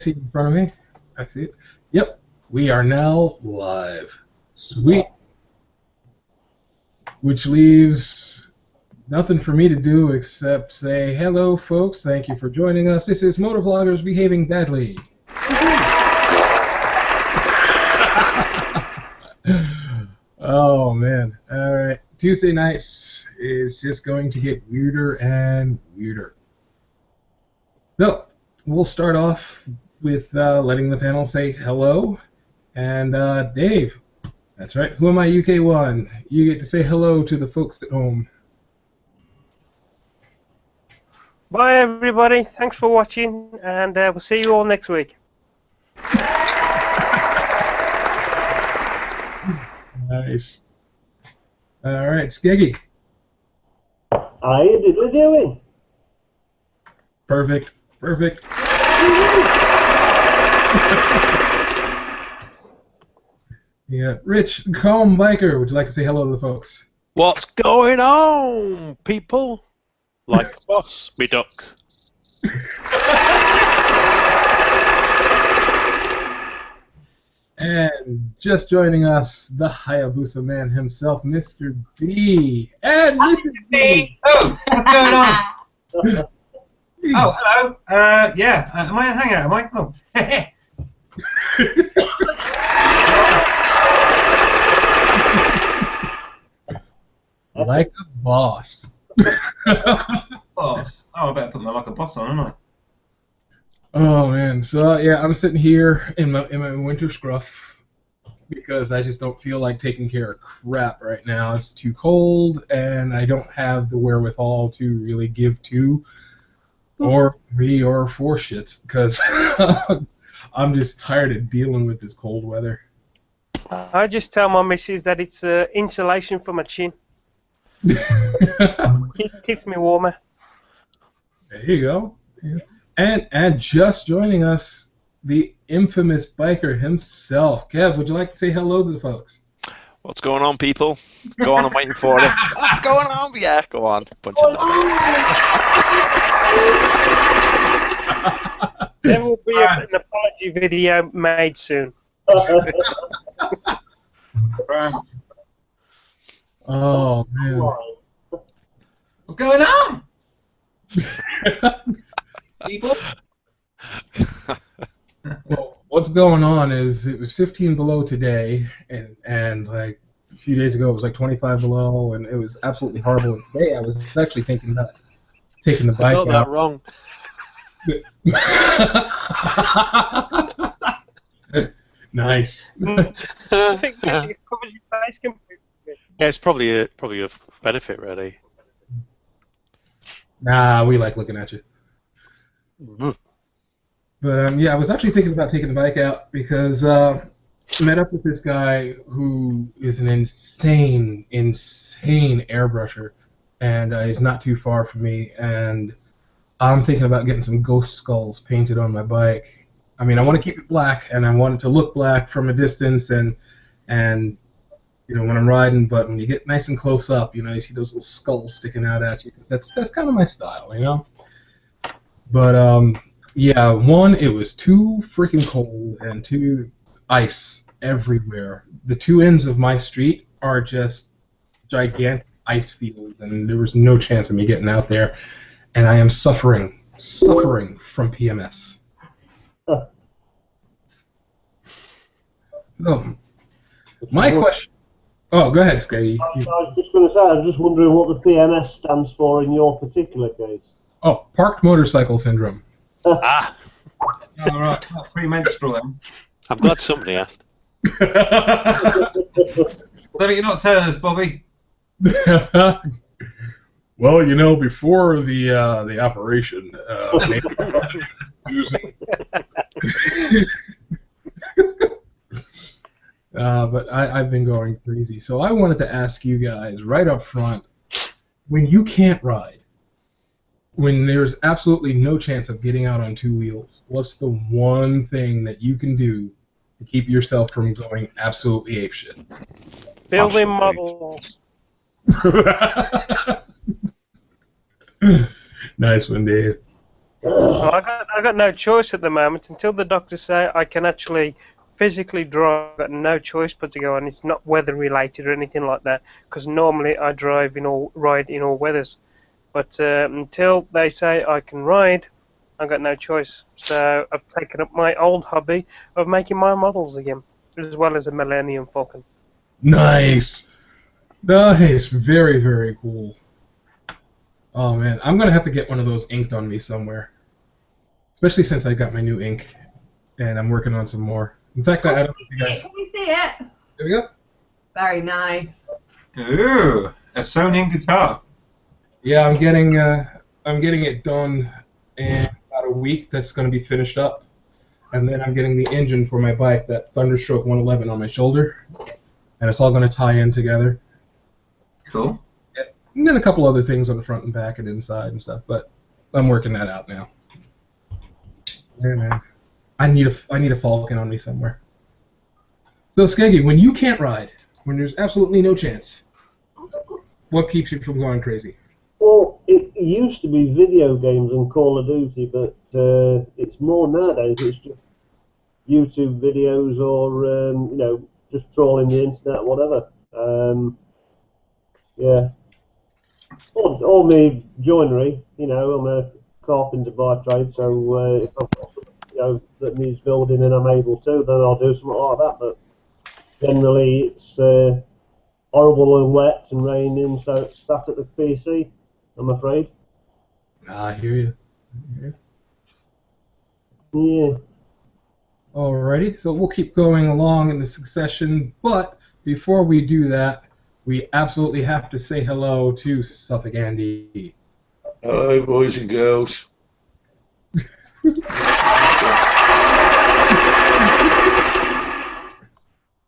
see in front of me? I see it. Yep, we are now live. Sweet. Which leaves nothing for me to do except say hello, folks. Thank you for joining us. This is Motovloggers Behaving Badly. Oh, man. All right. Tuesday nights is just going to get weirder and weirder. So, we'll start off with letting the panel say hello. And Dave, that's right. Who am I, UK1? You get to say hello to the folks at home. Bye, everybody. Thanks for watching, and we'll see you all next week. Nice. All right, Skeggy. How you diddly doing? Perfect. Perfect. Yeah, Rich, calm biker. Would you like to say hello to the folks? What's going on, people? Like a boss, me duck. And just joining us, the Hayabusa man himself, Mr. B. And Mrs. B. Oh, what's going on? Oh, hello. Yeah. Am I on Hangout? Am I? Oh. Like a boss. Boss. Oh, I better put my like a boss on, don't I? Oh man, so yeah, I'm sitting here in my winter scruff because I just don't feel like taking care of crap right now. It's too cold, and I don't have the wherewithal to really give two or three or four shits because I'm just tired of dealing with this cold weather. I just tell my missus that it's insulation for my chin. Keeps me warmer. There you go. Yeah. And just joining us, the infamous biker himself. Kev, would you like to say hello to the folks? What's going on, people? Go on, I'm waiting for it. What's going on? Yeah, go on. Bunch of numbers. There will be an apology video made soon. Oh, man. What's going on? People? Well, what's going on is it was 15 below today, and like a few days ago it was like 25 below, and it was absolutely horrible. And today I was actually thinking about taking the bike I got that wrong. Nice. I think it covers your face completely. Yeah, it's probably a benefit, really. Nah, we like looking at you. Mm-hmm. But yeah, I was actually thinking about taking the bike out because I met up with this guy who is an insane airbrusher, and he's not too far from me, and I'm thinking about getting some ghost skulls painted on my bike. I mean, I want to keep it black, and I want it to look black from a distance, and you know, when I'm riding, but when you get nice and close up, you know, you see those little skulls sticking out at you. That's kind of my style, you know. But yeah, one, it was too freaking cold, and two, ice everywhere. The two ends of my street are just gigantic ice fields, and there was no chance of me getting out there, and I am suffering from PMS. Oh, my question. Oh, go ahead, Skaggy. I was just going to say, I was just wondering what the PMS stands for in your particular case. Oh, parked motorcycle syndrome. Ah, Oh, right. Not premenstrual then. I'm glad somebody asked. Well, you're not telling us, Bobby. Well, you know, before the operation, maybe using. But I've been going crazy, so I wanted to ask you guys right up front: when you can't ride, when there's absolutely no chance of getting out on two wheels, what's the one thing that you can do to keep yourself from going absolutely apeshit? Building models. Nice one, Dave. Well, I got no choice at the moment until the doctors say I can actually physically drive. I've got no choice but to go on. It's not weather related or anything like that, because normally I ride in all weathers. But until they say I can ride, I've got no choice. So I've taken up my old hobby of making my models again, as well as a Millennium Falcon. Nice. Nice. Very, very cool. Oh, man. I'm going to have to get one of those inked on me somewhere. Especially since I got my new ink, and I'm working on some more. In fact, I don't know if you guys... Can we see it? There we go. Very nice. Ooh, a Sony guitar. Yeah, I'm getting it done in about a week. That's going to be finished up. And then I'm getting the engine for my bike, that Thunderstroke 111 on my shoulder. And it's all going to tie in together. Cool. And then a couple other things on the front and back and inside and stuff, but I'm working that out now. Yeah, man. I need a Falcon on me somewhere. So, Skeggy, when you can't ride, when there's absolutely no chance, what keeps you from going crazy? Well, it used to be video games and Call of Duty, but it's more nowadays. It's just YouTube videos or just trolling the internet, whatever. Yeah. All my joinery. I'm a carpenter by trade, so if I've got something, that needs building and I'm able to, then I'll do something like that. But generally, it's horrible and wet and raining, so it's sat at the PC. I'm afraid. I hear you. Yeah. Alrighty, so we'll keep going along in the succession, but before we do that, we absolutely have to say hello to Suffolk Andy. Hello, boys and girls.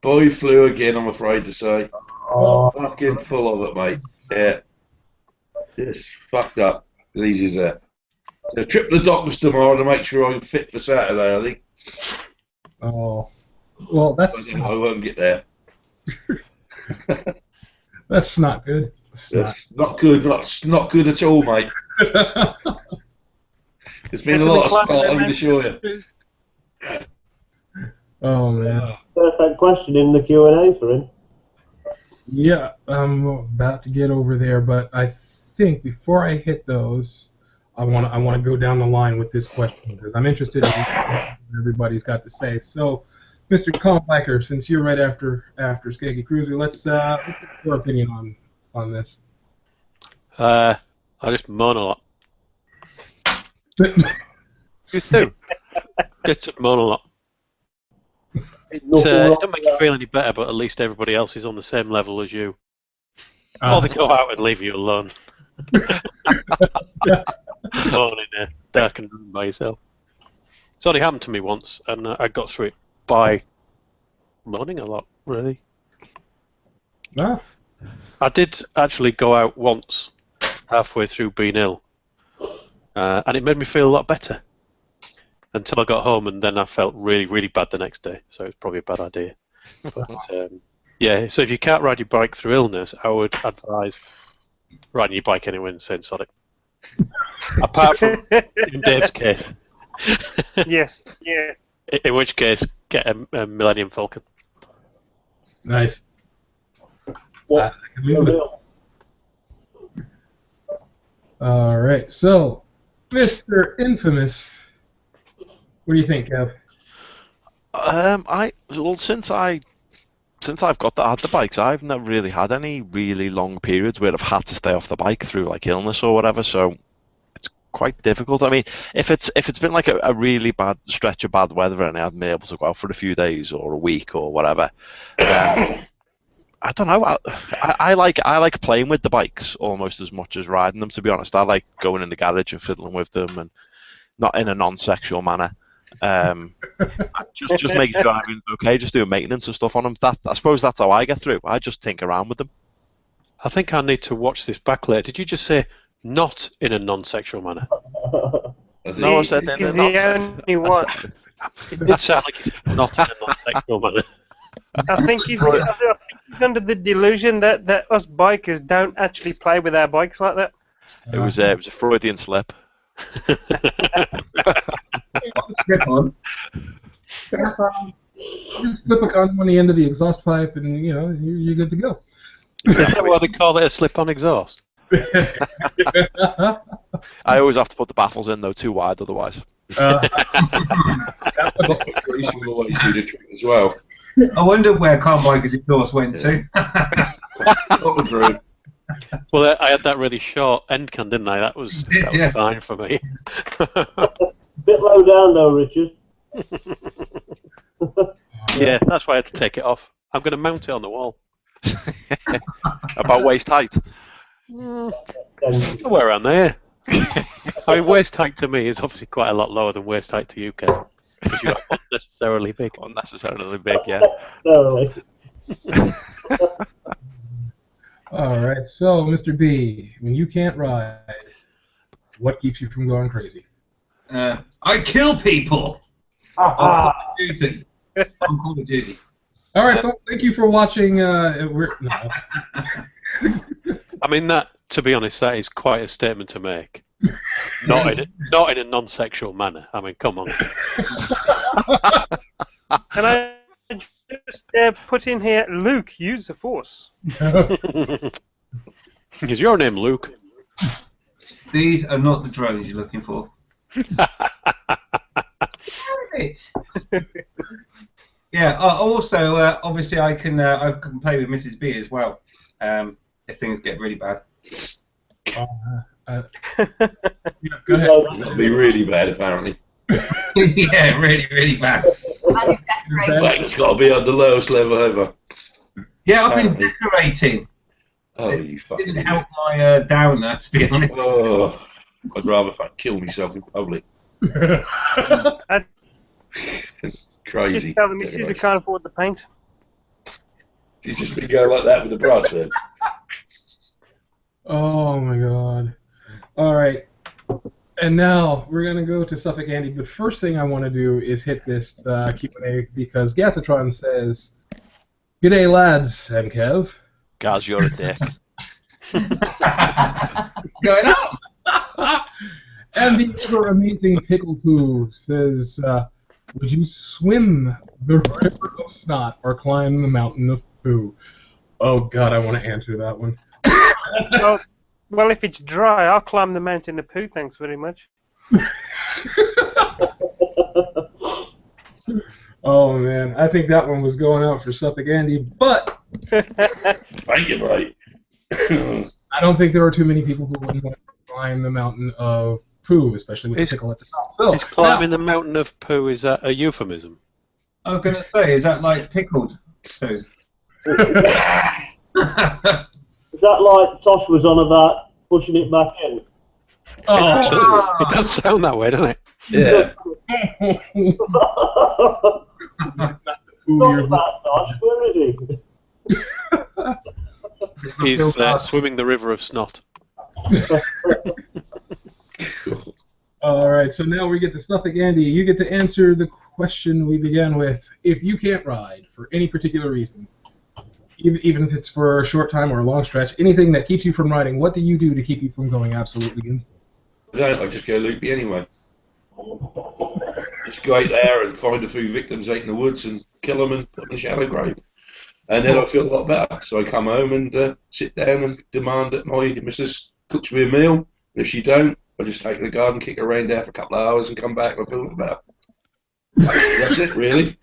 Boy flu again, I'm afraid to say. Oh. Fucking full of it, mate. Yeah. Just fucked up. As easy as that. So trip to the doctors tomorrow to make sure I'm fit for Saturday, I think. Oh, well, that's I won't get there. that's not good. That's not good. Not good at all, mate. There's been a lot of sport, I'm to show you. Oh man. Perfect question in the Q&A for him. Yeah, I'm about to get over there, but I think before I hit those, I want to go down the line with this question because I'm interested in what everybody's got to say. So, Mr. Colin Biker, since you're right after Skaggy Cruiser, let's get your opinion on this. I just moan a lot. You too. Just moan a lot. It don't make you feel any better, but at least everybody else is on the same level as you. Or they go out and leave you alone. Moaning there, dark and room by yourself. It's only happened to me once, and I got through it by moaning a lot, really. Ah. I did actually go out once, halfway through being ill, and it made me feel a lot better. Until I got home, and then I felt really, really bad the next day. So it's probably a bad idea. But, yeah, so if you can't ride your bike through illness, I would advise riding your bike anyway and saying sod it. Apart from in Dave's case. Yes, yeah. In which case, get a Millennium Falcon. Nice. What? All right, so Mr. Infamous. What do you think, Kev? Since I've got the bike, I've never really had any really long periods where I've had to stay off the bike through like illness or whatever. So it's quite difficult. I mean, if it's been like a really bad stretch of bad weather and I haven't been able to go out for a few days or a week or whatever, I don't know. I like playing with the bikes almost as much as riding them. To be honest, I like going in the garage and fiddling with them, and not in a non-sexual manner. Just making sure everything's okay, just doing maintenance and stuff on them. I suppose that's how I get through. I just tinker around with them. I think I need to watch this back later. Did you just say not in a non-sexual manner? No, I said He's the only one. It did sound like he's not in a non-sexual manner. I think he's under the delusion that us bikers don't actually play with our bikes like that. It was a Freudian slip. Slip on. Just slip a condom on the end of the exhaust pipe, and you're good to go. Is that why they call it a slip-on exhaust? I always have to put the baffles in though, too wide otherwise. Greasy will always do the trick as well. I wonder where Carmichael's exhaust went to. Not true. Well, I had that really short end can, didn't I? That was Yeah. fine for me. Bit low down though, Richard. Yeah, that's why I had to take it off. I'm going to mount it on the wall. About waist height. Somewhere around there. I mean, waist height to me is obviously quite a lot lower than waist height to you, Kev. Because you're unnecessarily big. Unnecessarily big, yeah. Thoroughly. All right, so Mr. B, when you can't ride, what keeps you from going crazy? I kill people on Call of Duty. On Call of Duty. All right, folks, thank you for watching. I mean, that, to be honest, that is quite a statement to make. Not in a non-sexual manner. I mean, come on. Can I just put in here, Luke, use the Force? Is your name Luke? These are not the drones you're looking for. It. Yeah. Also, obviously, I can play with Mrs. B as well. If things get really bad. Go ahead. That'll be really bad, apparently. Yeah, really, really bad. I think that's great. It's got to be on the lowest level ever. Yeah, I've been decorating. Oh, you fucking. Didn't help my downer, to be honest. Oh, I'd rather kill myself in public. Crazy. Just tell the missus we can't afford the paint. She's just been going like that with the brush then. Oh my God! All right, and now we're gonna go to Suffolk Andy. But first thing I want to do is hit this Q&A because Gassatron says, "G'day lads and Kev." Gaz, you're a dick. What's going on? And the ever amazing Pickle Poo says, "Would you swim the river of snot or climb the mountain of poo?" Oh God, I want to answer that one. Well, if it's dry, I'll climb the mountain of poo, thanks very much. Oh man, I think that one was going out for Suffolk Andy, but Thank you, mate. I don't think there are too many people who wouldn't want to climb the mountain of poo, especially with the pickle at the top. So, Is climbing the mountain of poo, is that a euphemism? I was going to say, is that like pickled poo? Is that like Tosh was on about pushing it back in? Oh, It does sound that way, doesn't it? Yeah. that's not the poo Not you're about Tosh. Where is he? He's swimming the river of snot. All right, so now we get to Suffolk Andy. You get to answer the question we began with. If you can't ride for any particular reason, even if it's for a short time or a long stretch, anything that keeps you from riding, what do you do to keep you from going absolutely insane? I just go loopy anyway. Just go out there and find a few victims out in the woods and kill them and put them in a shallow grave. And then I feel a lot better. So I come home and sit down and demand that my missus cooks me a meal. If she don't, I just take her to the garden, kick her around there for a couple of hours and come back and I feel a lot better. That's it, really.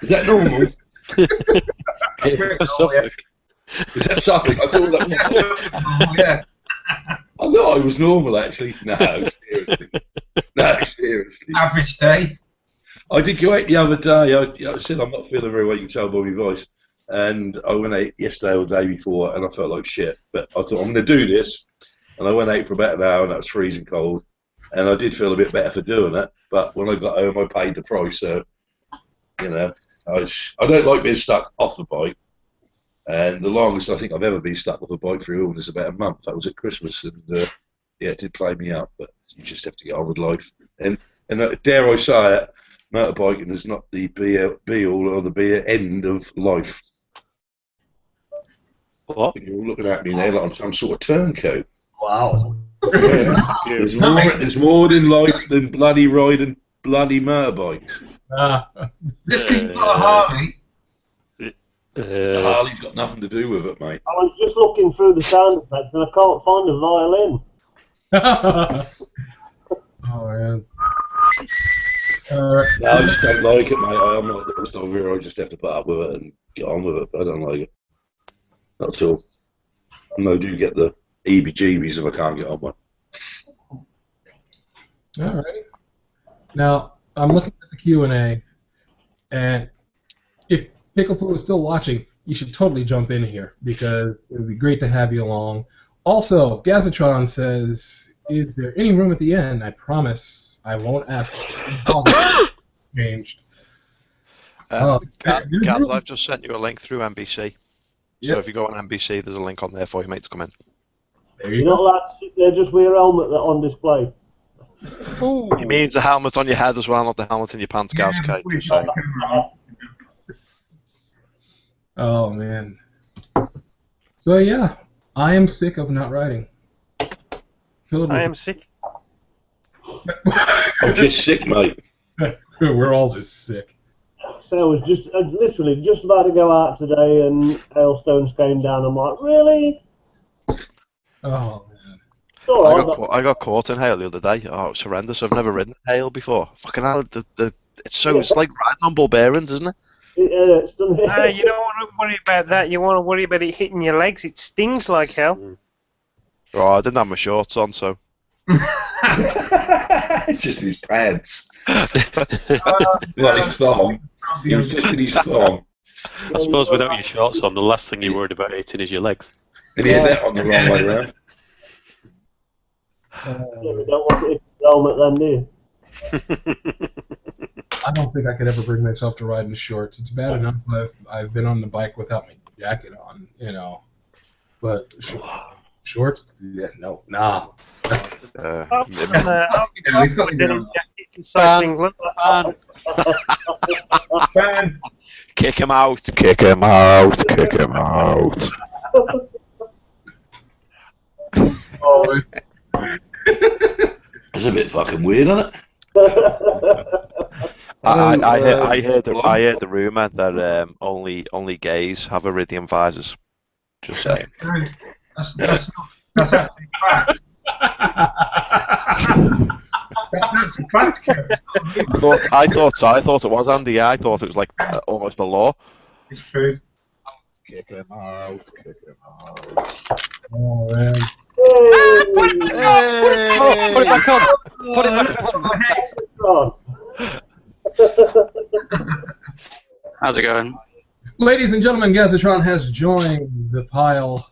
Is that normal? Suffolk. Is that Suffolk? I thought that was Yeah. I thought I was normal, actually. No, seriously. No, seriously. Average day. I did go out the other day. I said I'm not feeling very well, you can tell by my voice. And I went out yesterday or the day before, and I felt like shit. But I thought, I'm going to do this. And I went out for about an hour, and that was freezing cold. And I did feel a bit better for doing that. But when I got home, I paid the price. So, you know, I don't like being stuck off the bike. And the longest I think I've ever been stuck off a bike through illness about a month. That was at Christmas. And, yeah, it did play me up. But you just have to get on with life. And dare I say it, motorbiking is not the be-all or the be-end of life. What? You're all looking at me now like I'm some sort of turncoat. Wow. There's more in life than bloody riding bloody motorbikes. Just because you've got a Harley. Harley's got nothing to do with it, mate. I was just looking through the sound effects and I can't find a violin. Oh man. No, I just don't like it, mate. I'm not the stuff here. I just have to put up with it and get on with it. I don't like it. That's all. I do get the EBGBs if I can't get on one. All right. Now I'm looking at the Q&A, and if Picklepoo is still watching, you should totally jump in here because it would be great to have you along. Also, Gazatron says, "Is there any room at the end? I promise I won't ask." Changed. Gaz, I've just sent you a link through NBC. So Yep. if you go on NBC, there's a link on there for you, mate, to come in. There you You're not go. allowed to sit there just with your helmet on display. He means the helmet on your head as well, not the helmet in your pants, Gaz. Okay. So, Oh man. So yeah, I am sick of not riding. Totally. I am sick. I'm just sick, mate. We're all just sick. So I was just literally just about to go out today and hailstones came down. I'm like, really? Oh man. It's all right, but I got caught in hail the other day. Oh, it was horrendous. I've never ridden in hail before. Fucking hell, it's like riding on bull bearings, isn't it? it's done. You don't want to worry about that. You want to worry about it hitting your legs. It stings like hell. Oh, I didn't have my shorts on, so. It's just his pants. Well, his thong. He was just in his thong. I suppose without your shorts on, the last thing you're worried about eating is your legs. And he had that on the wrong way around. You don't want to hit the helmet then, do you? I don't think I could ever bring myself to ride in shorts. It's bad enough I've been on the bike without my jacket on, you know. But shorts? Yeah, no, nah. I've he's got his own. inside England. Ban. Kick him out! Kick him out! Kick him out! Oh, It's a bit fucking weird, isn't it? I heard the rumor that only gays have iridium visors. Just saying. That's actually fact. That's a fact, Kevin. I thought it was, Andy. I thought it was like almost a law. It's true. Kick him out. Kick him out. oh man. Put it back on! Put it back on! How's it going? Ladies and gentlemen, Gazatron has joined the pile.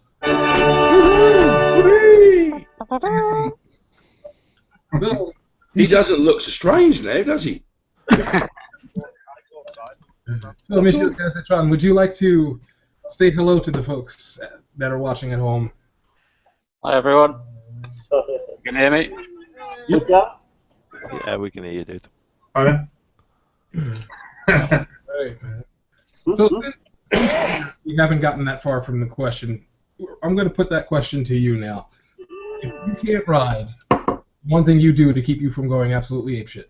Bill, He doesn't look so strange now, does he? so, Monsieur Gazatron, would you like to say hello to the folks that are watching at home? Hi everyone. Can you hear me? Yeah, we can hear you, dude. Pardon? Right, man. So since we haven't gotten that far from the question, I'm going to put that question to you now. If you can't ride, one thing you do to keep you from going absolutely apeshit.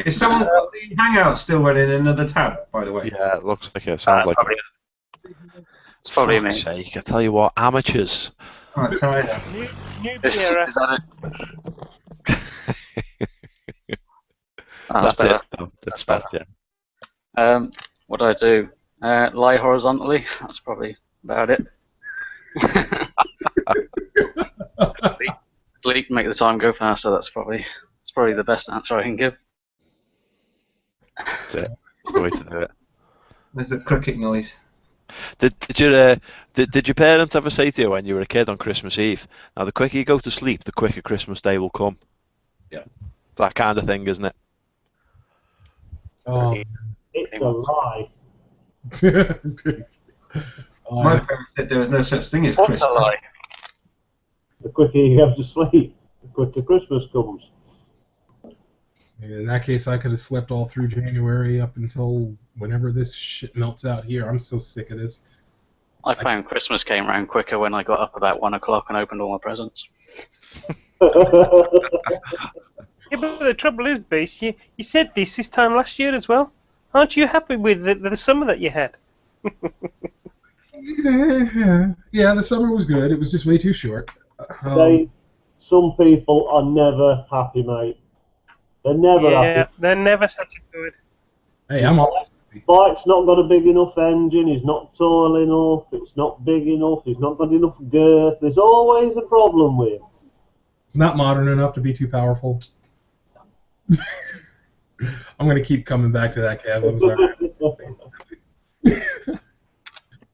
Is someone got the Hangout still running in another tab, by the way? Yeah, it looks like it. Sounds like it. It's probably me. Fuck's sake, I tell you what, amateurs. Oh, I tell you. Is that it? That's better. it. No, that's that. Yeah. What do I do? Lie horizontally. That's probably about it. Sleep, make the time go faster. That's probably the best answer I can give. That's it. That's the way to do it. There's the cricket noise. Did your parents ever say to you when you were a kid on Christmas Eve, now the quicker you go to sleep, the quicker Christmas Day will come? Yeah. That kind of thing, isn't it? Oh. It's a lie. My parents said there was no such thing as Christmas. What's a lie? The quicker you have to sleep, the quicker Christmas comes. In that case, I could have slept all through January up until whenever this shit melts out here. I'm so sick of this. I found Christmas came around quicker when I got up about 1 o'clock and opened all my presents. Yeah, but the trouble is, Beast, you said this time last year as well. Aren't you happy with the summer that you had? Yeah, the summer was good. It was just way too short. Some people are never happy, mate. They're never happy. They're never satisfied. Hey, I'm always happy. Bike's not got a big enough engine, he's not tall enough, it's not big enough, he's not got enough girth. There's always a problem with him. It's not modern enough to be too powerful. I'm gonna keep coming back to that, Kev. I'm sorry.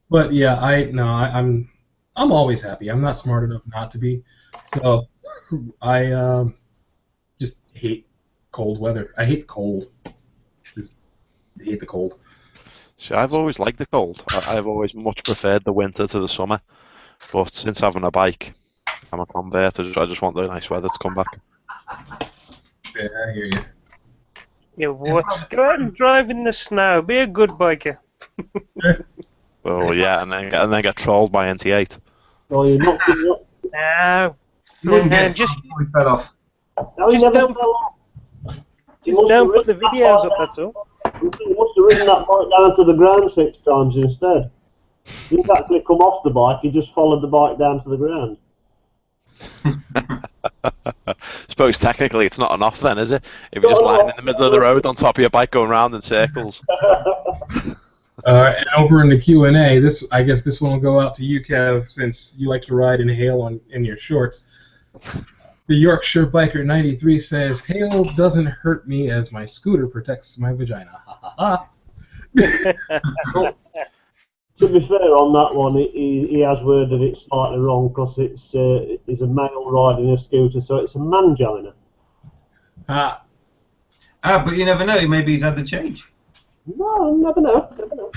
But yeah, I'm always happy. I'm not smart enough not to be. So I just hate cold weather. I hate cold. Just hate the cold. See, I've always liked the cold. I've always much preferred the winter to the summer. But since having a bike, I'm a convert. I just want the nice weather to come back. Yeah, I hear you. Yeah, what? Go out and drive in the snow. Be a good biker. Oh yeah, and then get trolled by NT8. Oh, you're not giving up. No. You wouldn't get just before he fell off. No, he Just never don't- fell off. He just must don't have put the ridden that videos bike up, that's all. He must have ridden that bike down to the ground 6 times instead. He didn't actually come off the bike, he just followed the bike down to the ground. Suppose technically it's not enough then, is it? If you're just lying in the middle of the road on top of your bike going round in circles. And over in the Q&A, I guess this one will go out to you, Kev, since you like to ride in hail in your shorts. The Yorkshire Biker 93 says, "Hail doesn't hurt me as my scooter protects my vagina." Ha ha ha. To be fair on that one, he has worded it slightly wrong because it's a male riding a scooter, so it's a mangina. Ah, But you never know. Maybe he's had the change. No, never know. Never know.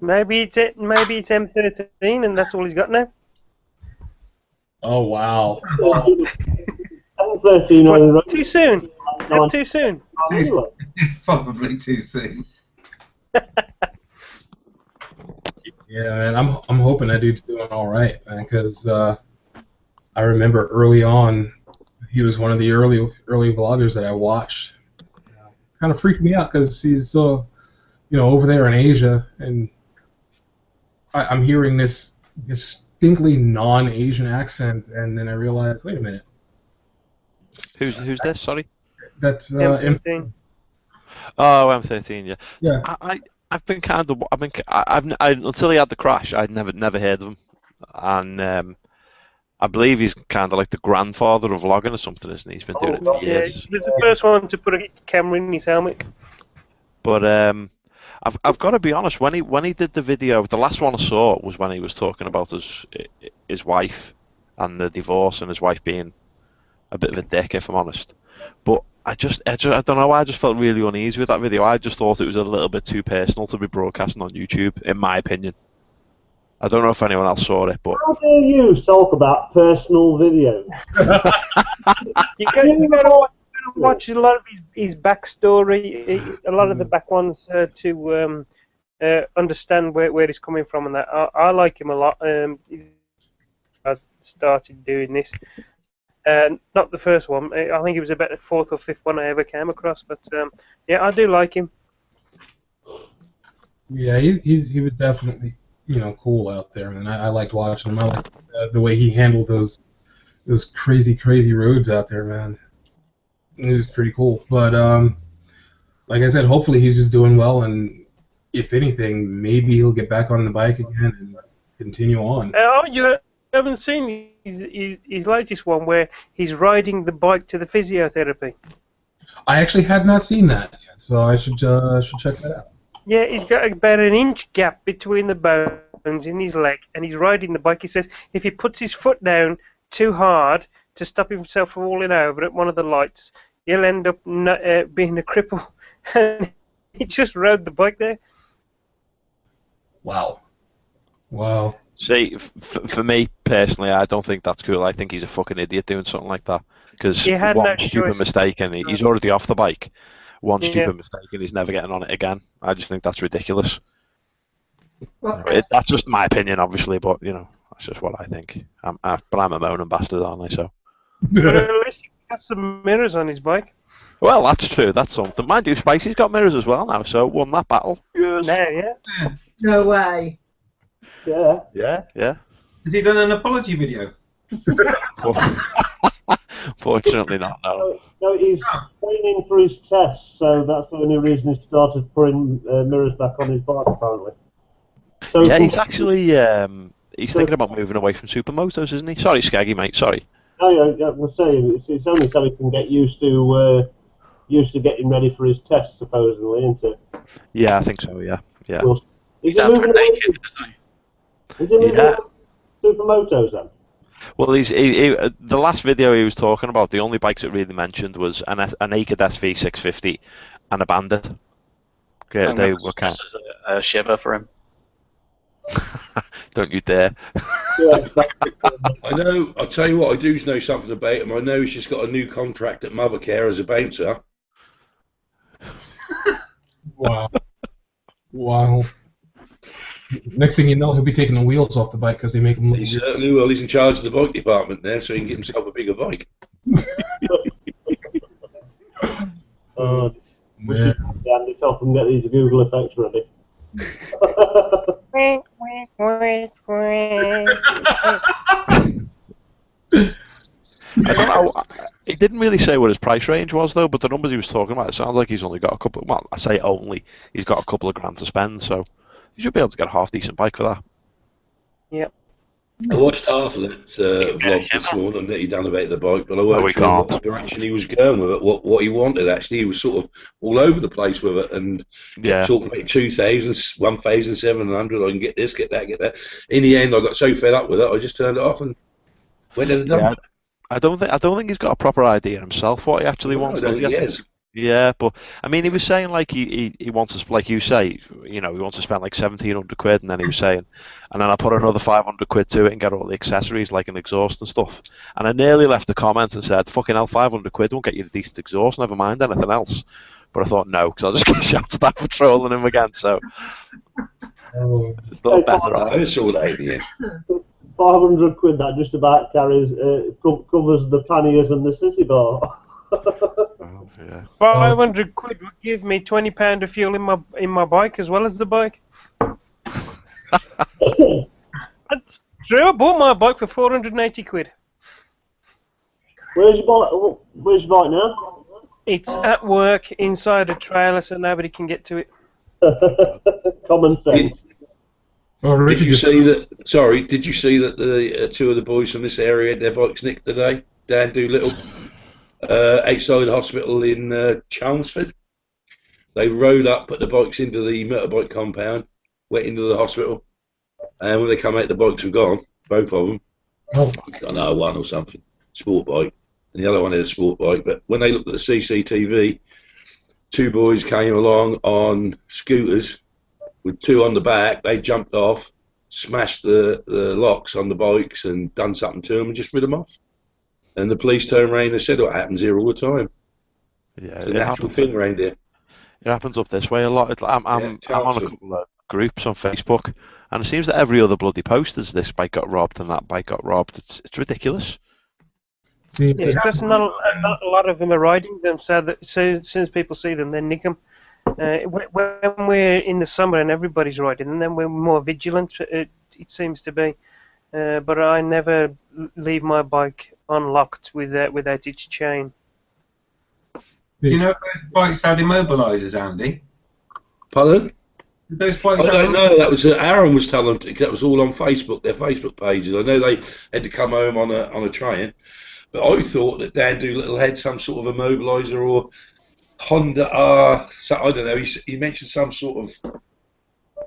Maybe it's M13 and that's all he's got now. oh wow. M13 only runs Too soon. Not too soon. anyway. Probably too soon. Yeah, man, I'm hoping that dude's doing all right, man, because I remember early on, he was one of the early vloggers that I watched. Kind of freaked me out because he's so, over there in Asia, and I'm hearing this distinctly non-Asian accent, and then I realized, wait a minute, Who's this? Sorry. that's M13. Oh, M13. Yeah. Yeah. I've been until he had the crash, I'd never heard of him, and I believe he's kind of like the grandfather of vlogging or something, isn't he? He's been doing it for Yeah, years. he was the first one to put a camera in his helmet. But I've got to be honest. When he did the video, the last one I saw was when he was talking about his wife and the divorce and his wife being a bit of a dick, if I'm honest. But I don't know. I just felt really uneasy with that video. I just thought it was a little bit too personal to be broadcasting on YouTube, in my opinion. I don't know if anyone else saw it, but How dare you talk about personal videos? You got to watch a lot of his backstory, a lot of the back ones to understand where he's coming from and that. I like him a lot. I started doing this. Not the first one. I think it was about the 4th or 5th one I ever came across. But yeah, I do like him. Yeah, he was definitely cool out there, and I liked watching him. I liked the way he handled those crazy roads out there, man. It was pretty cool. But like I said, hopefully he's just doing well, and if anything, maybe he'll get back on the bike again and continue on. Oh, you haven't seen his latest one where he's riding the bike to the physiotherapy. I actually had not seen that yet, so I should check that out. Yeah, he's got about an inch gap between the bones in his leg, and he's riding the bike. He says if he puts his foot down too hard to stop himself from falling over at one of the lights, he'll end up being a cripple. And he just rode the bike there. Wow. see, for me personally, I don't think that's cool. I think he's a fucking idiot doing something like that. Because one stupid mistake and he's already off the bike. One stupid mistake and he's never getting on it again. I just think that's ridiculous. That's just my opinion, obviously, but you know, that's just what I think. But I'm a moaning bastard, aren't I? So. But at least he got some mirrors on his bike. Well, that's true. That's something. Mind you, Spicy's got mirrors as well now, so won that battle. Yes. No, yeah. No way. Yeah. Yeah. Has he done an apology video? Fortunately not, no. No, he's training for his test, so that's the only reason he started putting mirrors back on his bike, apparently. So Yeah, he's actually he's thinking about moving away from supermotos, isn't he? Sorry, Skaggy, mate. Sorry. No, yeah, I'm saying it's only so he can get used to getting ready for his test, supposedly, isn't it? Yeah, I think so. Yeah. Well, He's out for naked, isn't he? Is he moving away from supermotos then? Well, the last video he was talking about, the only bikes it really mentioned was a naked SV 650 and a Bandit. Yeah, they were kind of a shiver for him. Don't you dare. Yeah, I know. I'll tell you what. I do know something about him. I know he's just got a new contract at Mothercare as a bouncer. Wow. Wow. Next thing you know, he'll be taking the wheels off the bike because they make him look He weird. certainly will. He's in charge of the bike department now, so he can get himself a bigger bike. we should hand it off and get these Google effects ready. I don't know. He didn't really say what his price range was, though, but the numbers he was talking about, it sounds like he's only got a couple. Well, I say only. He's got a couple of grand to spend, so he should be able to get a half-decent bike for that. Yep. I watched half of that vlog this morning that he done about the bike, but I we wasn't sure what can't. direction he was going with it, what he wanted actually. He was sort of all over the place with it and Yeah. talking about 2,000, 1,700, I can get this, get that, get that. In the end, I got so fed up with it, I just turned it off and went to the dump. Yeah. I don't think he's got a proper idea himself what he actually wants. I don't does he? think he is. Yeah, but I mean, he was saying like he wants to, like you say, you know, he wants to spend like 1,700 quid, and then he was saying, and then I put another 500 quid to it and get all the accessories like an exhaust and stuff. And I nearly left a comment and said, "Fucking hell, 500 quid won't get you the decent exhaust. Never mind anything else." But I thought no, because I'll just get shouted at for trolling him again. So it's not better. I saw that in the end. 500 quid that just about carries covers the panniers and the sissy bar. Oh, yeah. 500 quid would give me £20 of fuel in my bike as well as the bike. That's true. I bought my bike for 480 quid. Where's your bike now? It's at work inside a trailer, so nobody can get to it. Common sense. Oh, Did Richard you see that? Sorry, did you see that the two of the boys from this area had their bikes nicked today? Dan Doolittle, outside the hospital in Chelmsford. They rode up, put the bikes into the motorbike compound, went into the hospital, and when they come out, the bikes were gone, both of them. Oh. I don't know, one or something, sport bike, and the other one had a sport bike. But when they looked at the CCTV, two boys came along on scooters with two on the back. They jumped off, smashed the locks on the bikes and done something to them and just rid them off. And the police turned around and said, "Oh, it happens here all the time. Yeah, It's a natural thing around here." It happens up this way a lot. I'm on a couple of groups on Facebook, and it seems that every other bloody post is this bike got robbed and that bike got robbed. It's ridiculous. See, It's because not a lot of them are riding them, so that as soon as people see them, they nick them. When we're in the summer and everybody's riding, and then we're more vigilant, it seems to be. But I never leave my bike unlocked without its chain. You know if those bikes had immobilisers, Andy? Pardon? Did those bikes I have don't know. That was Aaron was telling them. That was all on Facebook, their Facebook pages. I know they had to come home on a train, but I thought that Dan Doolittle had some sort of immobiliser or Honda. So I don't know. He mentioned some sort of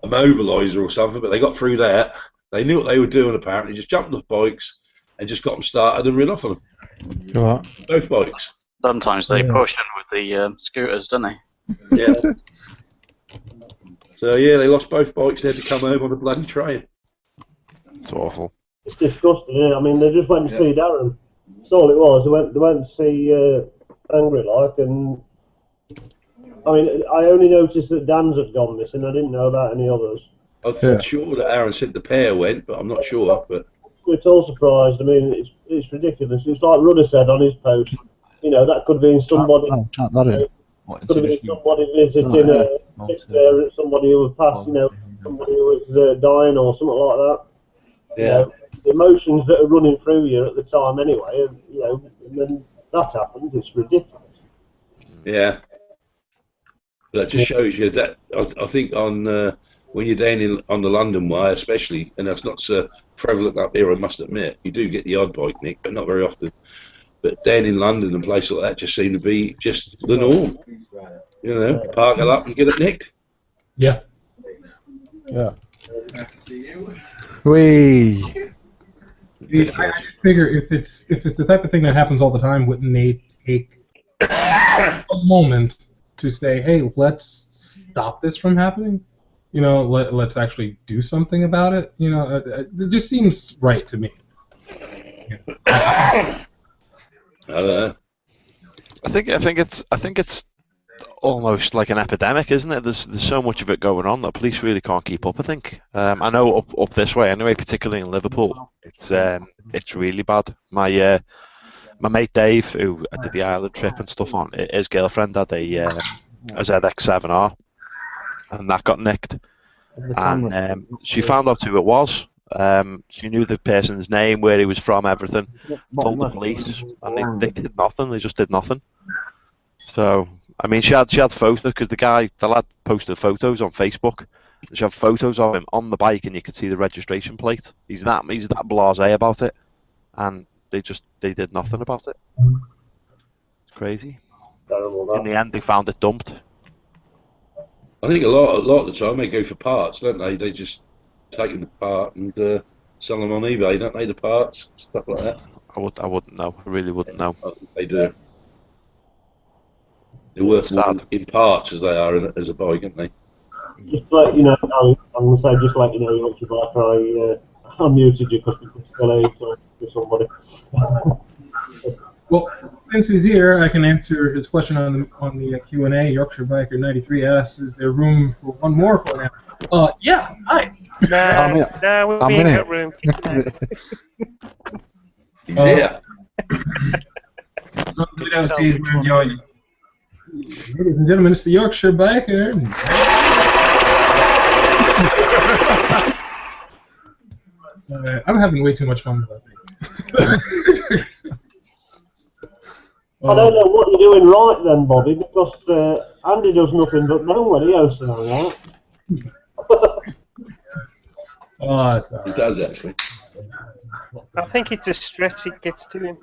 immobiliser or something, but they got through that. They knew what they were doing apparently. Just jumped off bikes and just got them started and rid off of them. Right. Both bikes. Sometimes they push in with the scooters, don't they? Yeah. So yeah, they lost both bikes. They had to come home on a bloody train. It's awful. It's disgusting. Yeah? I mean, they just went to see Darren. That's all it was. They went to see Angry Like, and I mean, I only noticed that Dan's had gone missing. I didn't know about any others. I'm sure that Aaron said the pair went, but I'm not sure. But We're all surprised. I mean, it's ridiculous. It's like Rudder said on his post. You know, that could have been somebody. Could have been somebody visiting a sick parent, somebody who was passed. You know, somebody who was dying or something like that. yeah, You know, the emotions that are running through you at the time, anyway. And, you know, and then that happens. It's ridiculous. yeah. But that just shows you that I think on when you're down on the London Way, especially, and that's not so prevalent up here, I must admit, you do get the odd bike nick, but not very often. But down in London and places like that just seem to be just the norm. You know, park it up and get it nicked. Yeah. Yeah. Whee! I just figure if it's the type of thing that happens all the time, wouldn't they take a moment to say, hey, let's stop this from happening? You know, let's actually do something about it. You know, it just seems right to me. I don't know. I think it's almost like an epidemic, isn't it? There's so much of it going on that police really can't keep up. I think. I know up this way anyway, particularly in Liverpool, it's really bad. My mate Dave, who I did the Ireland trip and stuff on, his girlfriend had a ZX7R, and that got nicked. And she found out who it was. She knew the person's name, where he was from, everything. Told the police, and they did nothing. They just did nothing. So, I mean, she had photos because the lad posted photos on Facebook. She had photos of him on the bike, and you could see the registration plate. He's that blasé about it, and they did nothing about it. It's crazy. Terrible, In the end, they found it dumped. I think a lot of the time they go for parts, don't they? They just take them apart and sell them on eBay, don't they? The parts, stuff like that. I wouldn't know. I really wouldn't know. I think they do. They're worth more in parts as they are as a bike, aren't they? Just like you know, I'm going to say, just like you know, you want your bike. I muted you because we could still talk to somebody. Well, since he's here, I can answer his question on the Q&A. Yorkshire Biker 93 asks, "Is there room for one more for now?" Yeah. Hi. No, we ain't got room. He's here. We don't see his man join you. Ladies and gentlemen, it's the Yorkshire Biker. I'm having way too much fun with that thing. I don't know what you're doing right then, Bobby, because Andy does nothing but moan when he hosts an hangout. He does actually. I think it's a stress it gets to him.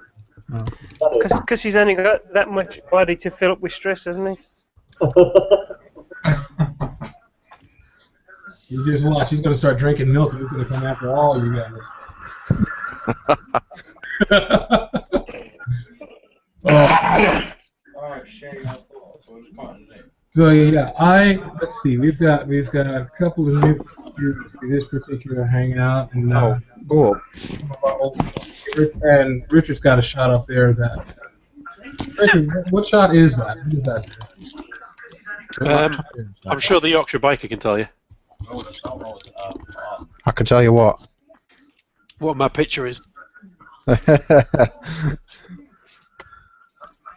Because he's only got that much body to fill up with stress, hasn't he? You just watch. He's going to start drinking milk, and he's going to come after all you guys. So yeah, let's see. We've got a couple of new to this particular hangout, and cool. And Richard's got a shot up there. That Richard, what shot is that? What is that? I'm sure the Yorkshire Biker can tell you. I can tell you what. What my picture is. Here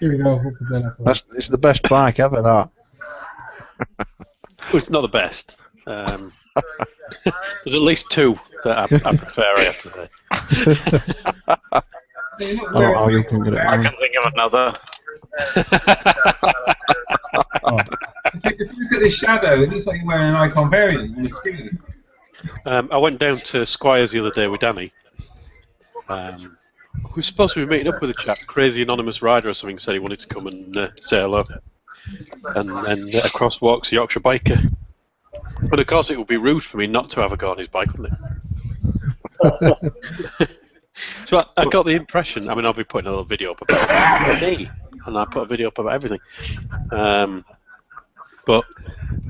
we go. We'll put that up. It's the best bike ever, that. It's not the best. There's at least two that I prefer, I have to say. You can get it. I can think of another. If you look at this shadow, it looks like you're wearing an Icon variant on the scooter. I went down to Squires the other day with Danny. We were supposed to be meeting up with a chap, Crazy Anonymous Rider or something, said he wanted to come and say hello. And then across walks a Yorkshire Biker. But of course it would be rude for me not to have a go on his bike, wouldn't it? So I got the impression, I mean I'll be putting a little video up about me, and I put a video up about everything. But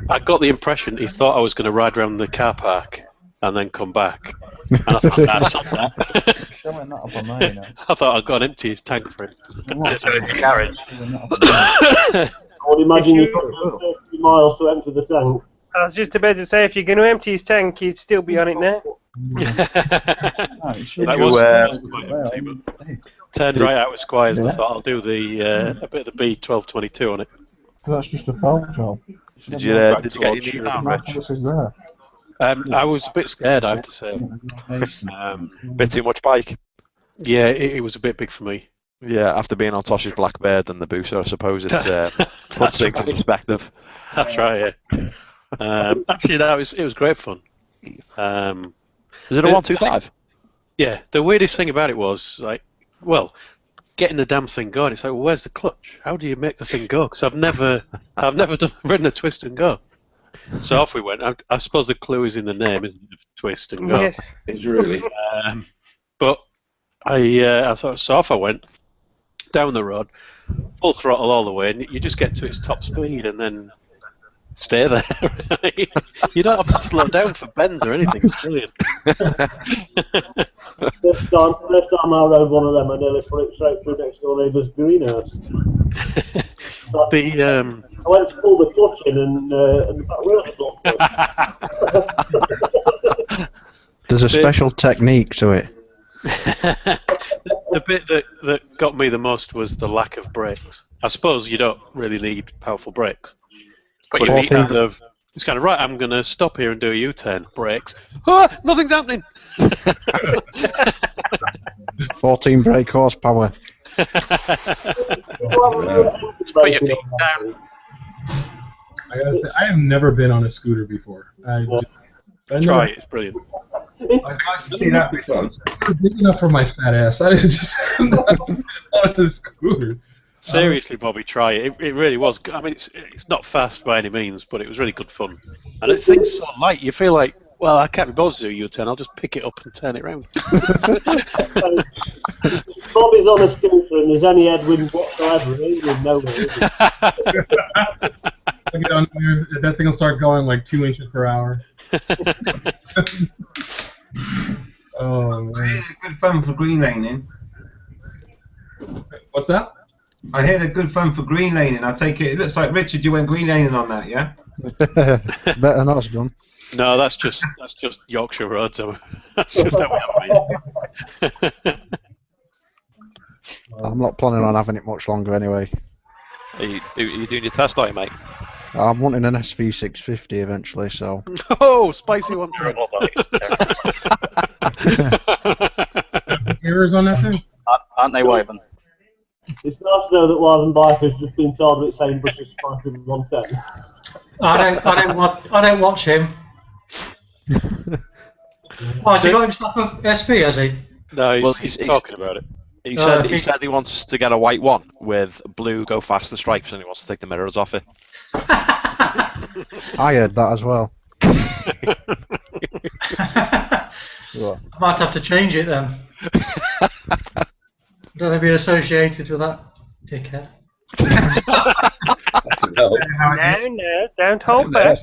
I got the impression he thought I was going to ride around the car park and then come back. And I thought, that's not that. I thought I'd got an empty tank for him. So it's a garage. I would imagine you've got 30 miles to empty the tank. I was just about to say, if you're going to empty his tank, you'd still be on it now. That was quite empty, but turned right out with Squires, and I thought I'll do a bit of the B1222 on it. That's just a foul job. Did you get your new arm, Rich? What's there? I was a bit scared, I have to say. Bit too much bike. Yeah, it was a bit big for me. Yeah, after being on Tosh's Blackbird and the Booster, I suppose it's puts things in perspective. That's right. Yeah. Actually, no, it was great fun. Is it a 125? Yeah. The weirdest thing about it was getting the damn thing going. It's like, well, where's the clutch? How do you make the thing go? Because I've never ridden a twist and go. So off we went. I suppose the clue is in the name, isn't it? Twist and go. Yes. It's really. But I thought, so off I went down the road, full throttle all the way, and you just get to its top speed and then stay there. Right? You don't have to slow down for bends or anything. It's brilliant. First time I rode one of them, I nearly put it straight through next door neighbour's greenhouse. I went to pull the clutch in and the back wheel was blocked. There's a special technique to it. The bit that got me the most was the lack of brakes. I suppose you don't really need powerful brakes. But you need it's kind of, right, I'm going to stop here and do a U-turn. Brakes. Ah, nothing's happening! 14 brake horsepower. Put your feet down. I gotta say, I have never been on a scooter before. Try it, it's brilliant. I'd like to see that before. It's big enough for my fat ass. I didn't just on a scooter. Seriously, Bobby, try it. It really was. I mean, it's not fast by any means, but it was really good fun. And it's things so light, you feel like, well, I can't be bothered to do a U-turn. I'll just pick it up and turn it round. Bobby's on a scooter and there's any headwind whatsoever. He would know That thing will start going like 2 inches per hour. Oh man! Good fun for green laning. What's that? I hear they're good fun for green laning. I take it. It looks like Richard, you went green laning on that, yeah? Better not have done. No, that's just Yorkshire Road. So that's just how we have it. I'm not planning on having it much longer anyway. Are you doing your test, are you, mate? I'm wanting an SV650 eventually, so. Oh, spicy one. Errors on that thing? Aren't they, Wyvern? It's nice to know that Wyvern Bike has just been told that it's saying British Spicy 110. I don't watch him. Oh, has he got himself a SP, has he? No, he's talking about it. He said he wants to get a white one with blue go faster stripes, and he wants to take the mirrors off it. I heard that as well. I might have to change it then. Don't want to be associated with that dickhead. No, don't hold back.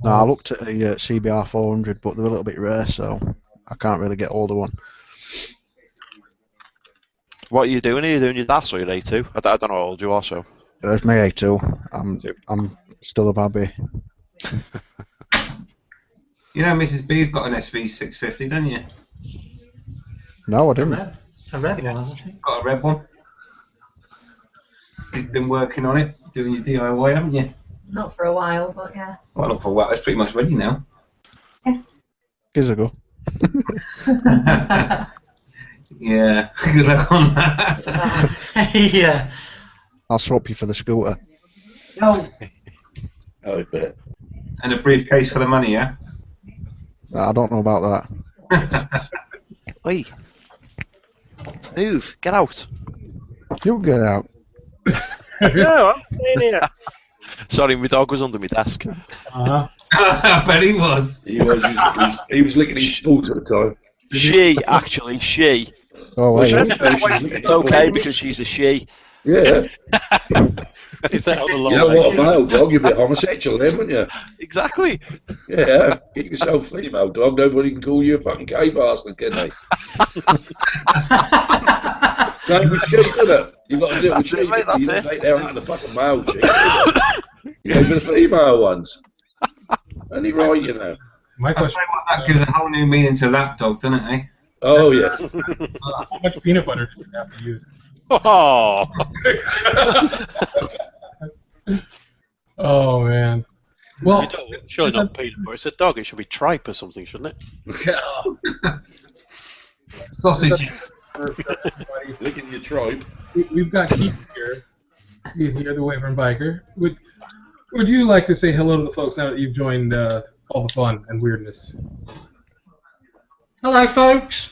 No, I looked at a CBR 400, but they're a little bit rare, so I can't really get hold of one. What are you doing? Are you doing your DAS or your A2? I don't know how old you are, so. There's my A2. I'm still a babby. You know, Mrs. B's got an SV650, don't you? No, I didn't. A red one, hasn't she? Got a red one. You've been working on it, doing your DIY, haven't you? Not for a while, but yeah. Well, not for a while. It's pretty much ready now. Gives a go. Yeah, good luck on that. Yeah. I'll swap you for the scooter. No. Oh, I bet. And a briefcase for the money, yeah? I don't know about that. Oi. Move. Get out. You get out. No, I'm staying here. Sorry, my dog was under my desk. I bet he was. He was licking his balls at the time. She. Oh, wait. It's okay because she's a she. Yeah. Is that on the You know what, a male dog, you'd be homosexual then, wouldn't you? Exactly. Yeah. Get yourself a female dog, nobody can call you a fucking gay bastard, can they? Same with sheep, isn't it? You've got to do it with That's it, sheep. mate, You that's don't it. take them out of the fucking male sheep. You go for the female ones. Only right, you know. My I tell question: you what, that gives a whole new meaning to lapdog, doesn't it, eh? Oh, yes. how much peanut butter do you have to use? Oh. Oh man. Well, Surely not peanut butter. It's a dog. It should be tripe or something, shouldn't it? Sausage. Look at your tribe. We've got Keith here. Keith here, the Wyvern Biker. Would you like to say hello to the folks now that you've joined all the fun and weirdness? Hello, folks.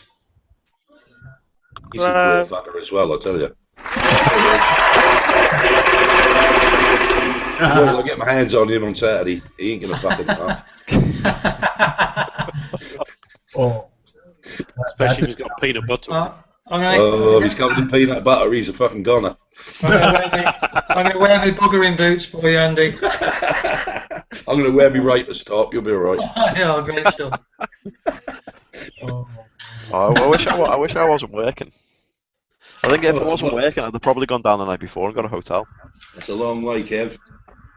He's a queer fucker as well, I tell you. Well, I'll get my hands on him on Saturday. He ain't gonna fuck it up. Oh. Especially if he's got peanut butter. If he's covered in peanut butter, he's a fucking goner. I'm going to wear my buggering boots for you, Andy. I'm going to wear my rapist top. You'll be alright. Yeah, great stuff. I wish I wasn't working. I think if I wasn't working, I'd have probably gone down the night before and got a hotel. It's a long way, Kev.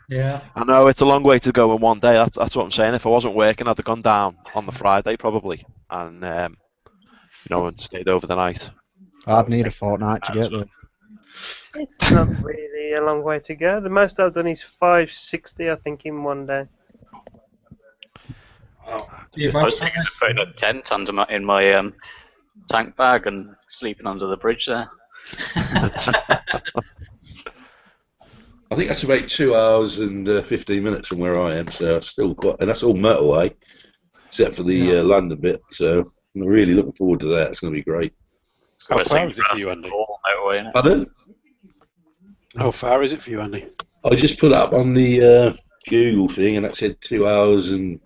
Yeah. I know it's a long way to go in one day. That's what I'm saying. If I wasn't working, I'd have gone down on the Friday probably, and and stayed over the night. I'd need a fortnight to get there. It's not really a long way to go. The most I've done is 560, I think, in one day. I was thinking of putting a tent in my tank bag and sleeping under the bridge there. I think that's about 2 hours and 15 minutes from where I am, so still quite, and that's all motorway, except for the London bit. So I'm really looking forward to that. It's going to be great. How far is it for you, Andy? Pardon? How far is it for you, Andy? I just put up on the Google thing, and that said 2 hours, and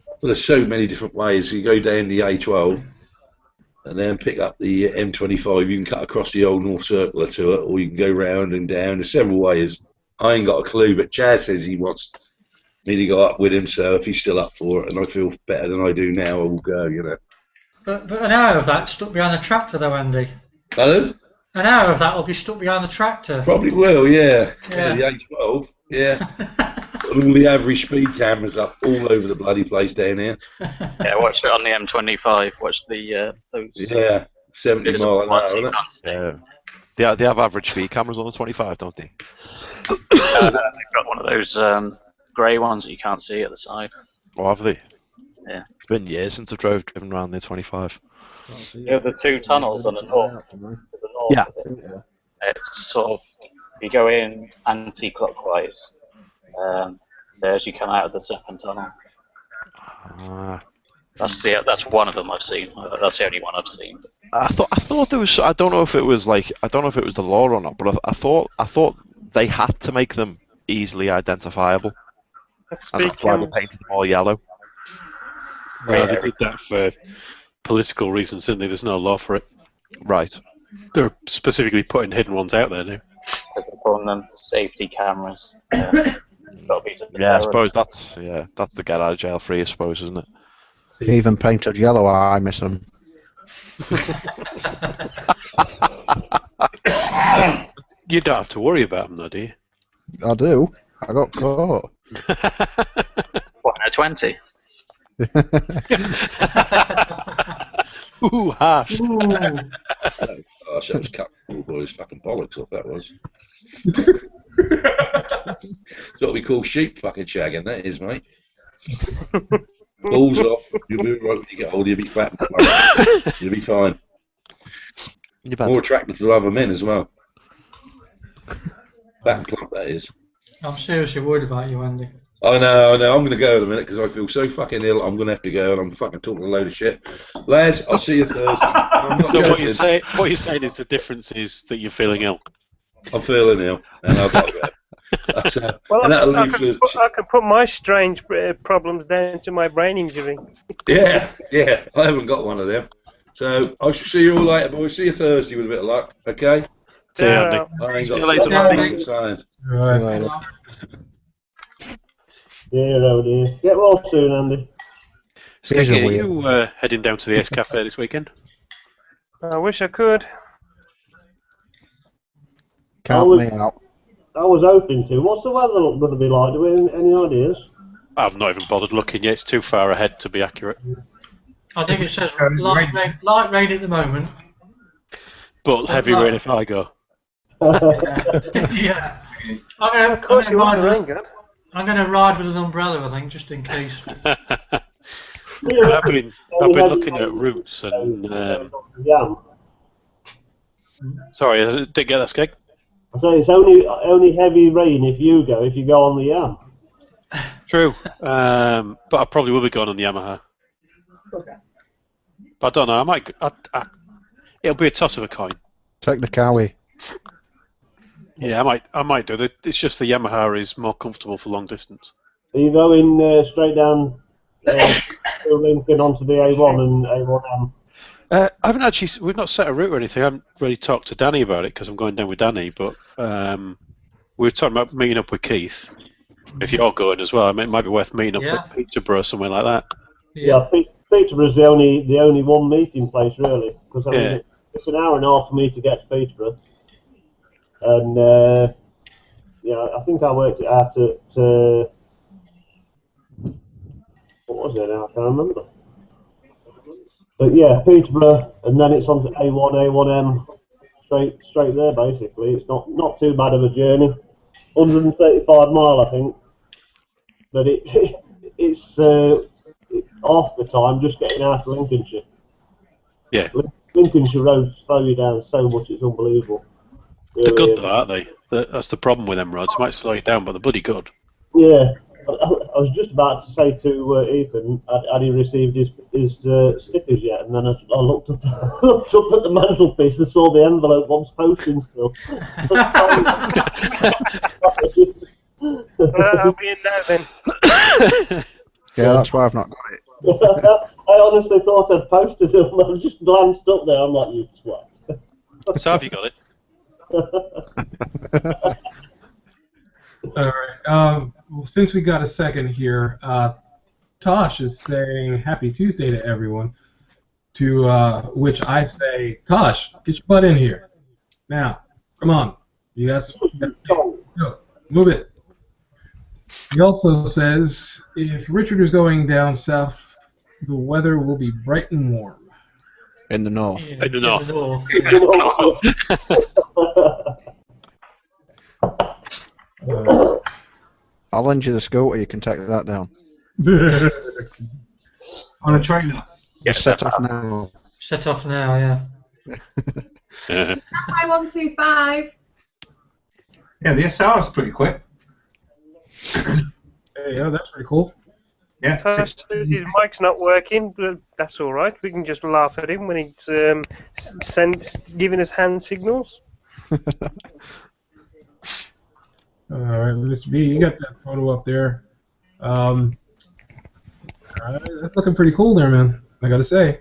well, there's so many different ways. You go down the A12, and then pick up the M25. You can cut across the old North Circular to it, or you can go round and down. There's several ways. I ain't got a clue, but Chad says he wants me to go up with him, so if he's still up for it, and I feel better than I do now, I will go, you know. But an hour of that stuck behind the tractor, though, Andy. Pardon? An hour of that will be stuck behind the tractor. Probably will, yeah. Yeah. The A12, yeah. Got all the average speed cameras up all over the bloody place down here. Yeah, watch it on the M25. Watch the those. Yeah, 70 mile an hour, isn't it? Yeah. They have average speed cameras on the 25, don't they? They've got one of those grey ones that you can't see at the side. Oh, have they? Yeah. It's been years since I've driven around the 25. You know the two tunnels on the north. Yeah. It's sort of you go in anti-clockwise. There as you come out of the second tunnel. That's one of them I've seen. That's the only one I've seen. I thought there was. I don't know if it was the law or not, but I thought they had to make them easily identifiable. And that's why they painted them all yellow. Well, they did that for political reasons, didn't they? There's no law for it. Right. They're specifically putting hidden ones out there now. They're calling them safety cameras. Yeah, I suppose that's the get out of jail free, I suppose, isn't it? Even painted yellow, I miss them. You don't have to worry about them, though, do you? I do. I got caught. What, no 20? Ooh, harsh. Gosh, that was cut boys fucking bollocks off, that was. It's what we call sheep fucking shagging, that is, mate. Balls off, you'll be right when you get older, you'll be fat and plump. You'll be fine. More attractive to other men as well. Fat and plump, that is. I'm seriously worried about you, Andy. I know, I'm going to go in a minute because I feel so fucking ill. I'm going to have to go and I'm fucking talking a load of shit. Lads, I'll see you Thursday. So what you're saying is the difference is that you're feeling ill. I'm feeling ill and I've got to go. Well, and I can put my strange problems down to my brain injury. Yeah, I haven't got one of them. So I shall see you all later, boys. See you Thursday with a bit of luck, okay? See you, Andy. I ain't See got you later, Andy. Right. Yeah, oh dear. Get well soon, Andy. Skeggy, are you heading down to the S Cafe this weekend? I wish I could. Count me out. I was hoping to. What's the weather going to be like? Do we have any ideas? I've not even bothered looking yet. It's too far ahead to be accurate. I think it says light rain at the moment. But heavy rain if I go. Yeah. Of course you want the rain, God. I'm going to ride with an umbrella, I think, just in case. I've been looking at routes and. Sorry, I didn't get that, Skeg. I say it's only heavy rain if you go on the Yam. True, but I probably will be going on the Yamaha. Okay. But I don't know. I might. It'll be a toss of a coin. Take the Cowie. Yeah, I might do it. It's just the Yamaha is more comfortable for long distance. Are you going straight down through Lincoln onto the A1 and A1M? I haven't actually. We've not set a route or anything. I haven't really talked to Danny about it because I'm going down with Danny. But we were talking about meeting up with Keith. If you're going as well, I mean, it might be worth meeting up at Peterborough or somewhere like that. Yeah, Peterborough's the only one meeting place really, because I mean it's an hour and a half for me to get to Peterborough, and I think I worked it out at what was it now? I can't remember. But yeah, Peterborough, and then it's on to A1, A1M, straight there basically. It's not too bad of a journey, 135 mile I think, but it's half the time just getting out of Lincolnshire. Yeah. Lincolnshire roads slow you down so much, it's unbelievable. Really, They're good though, aren't they? That's the problem with them roads. They might slow you down, but they're bloody good. Yeah. I was just about to say to Ethan, had he received his stickers yet? And then I looked up at the mantelpiece and saw the envelope once posting still. I'll be in there then. Yeah, that's why I've not got it. I honestly thought I'd posted them. I just glanced up there. I'm like, you twat. So have you got it? All right. Well, since we got a second here, Tosh is saying Happy Tuesday to everyone. To which I say, Tosh, get your butt in here now. Come on, you got go, move it. He also says, if Richard is going down south, the weather will be bright and warm. In the north. In the north. I'll lend you the scooter, you can take that down. On a trailer. Just set off now. Set off now, yeah. 125. Yeah, the SR is pretty quick. Yeah, that's pretty cool. Yeah. His mic's not working, but that's all right. We can just laugh at him when he's giving us hand signals. All right, Mr. B, you got that photo up there. That's looking pretty cool there, man. I gotta say.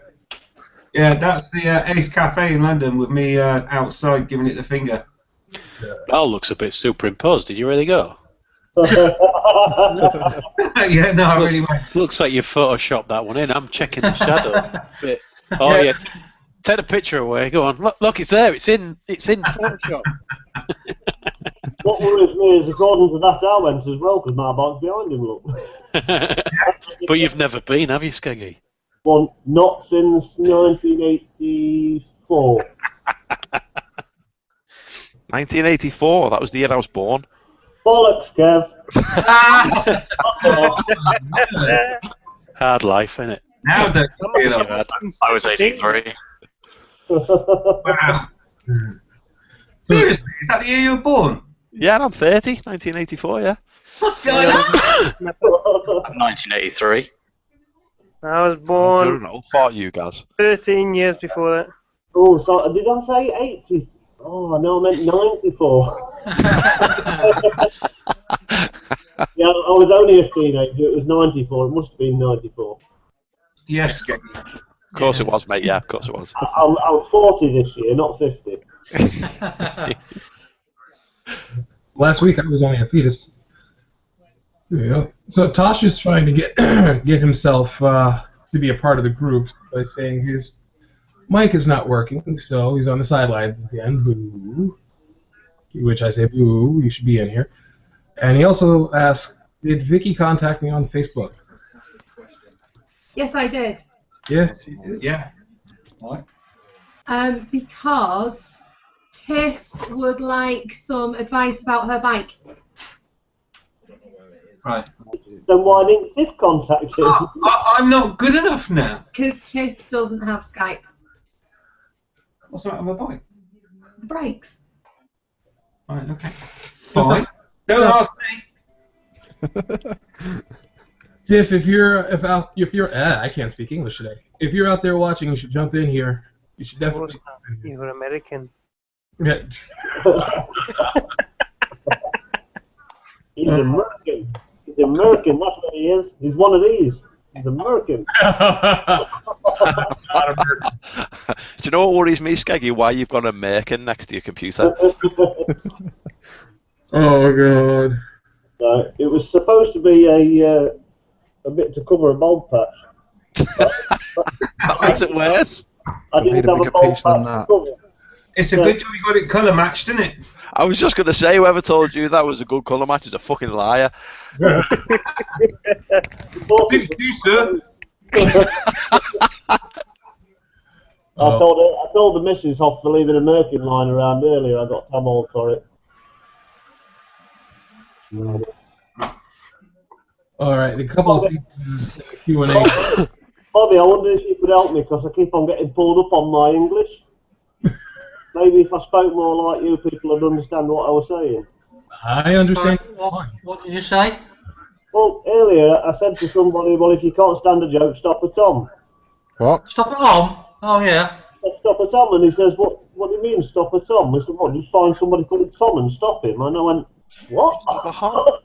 Yeah, that's the Ace Cafe in London with me outside giving it the finger. That looks a bit superimposed. Did you really go? Yeah, no, I really went. Looks like you photoshopped that one in. I'm checking the shadow. Oh yeah. Take the picture away. Go on. Look, it's there. It's in Photoshop. What worries me is, according to that, I went as well because my bike's behind him. Look. But you've never been, have you, Skeggy? Well, not since 1984. 1984. That was the year I was born. Bollocks, Kev. Hard life, innit? Now that I was 83. wow. Seriously, is that the year you were born? Yeah, and I'm 30. 1984. Yeah. What's going on? I'm 1983. I was You're born an old fart, you guys. 13 years before that. Oh, so did I say 80? Oh, no, I meant 94. Yeah, I was only a teenager. It was 94. It must have been 94. Yes, Of course it was, mate. Yeah, of course it was. I'm 40 this year, not 50. Last week I was only a fetus. Yeah. So Tosh is trying to get himself to be a part of the group by saying his mic is not working, so he's on the sidelines again. Boo. which I say, boo, you should be in here. And he also asked, did Vicky contact me on Facebook? Yes, I did. Yes, she did. Yeah. Right. Because Tiff would like some advice about her bike. Right. Then why didn't Tiff contact you? I'm not good enough now. Because Tiff doesn't have Skype. What's the matter with my bike? The brakes. Right, okay. Fine. Don't ask me. Tiff, if you're I can't speak English today. If you're out there watching, you should jump in here. You should definitely. You're American. Yeah. He's American. He's American, that's what he is. He's one of these. He's American. Do you know what worries me, Skeggy? Why you've got a merkin next to your computer? Oh god. It was supposed to be a bit to cover a bald patch. That makes it worse. I didn't have a bald patch to cover. It's a good job you got it colour matched, isn't it? I was just going to say, whoever told you that was a good colour match is a fucking liar. You, sir. I told the missus off for leaving a Merkin line around earlier. I got tammered for it. All right, a couple of things in the Q&A. Bobby, I wonder if you could help me because I keep on getting pulled up on my English. Maybe if I spoke more like you, people would understand what I was saying. I understand. What did you say? Well, earlier I said to somebody, well, if you can't stand a joke, stop at Tom. What? Stop at home? Oh, yeah. Stop at Tom, and he says, what do you mean, stop at Tom? I said, what, just find somebody called Tom and stop him? And I went, what? Stop at home.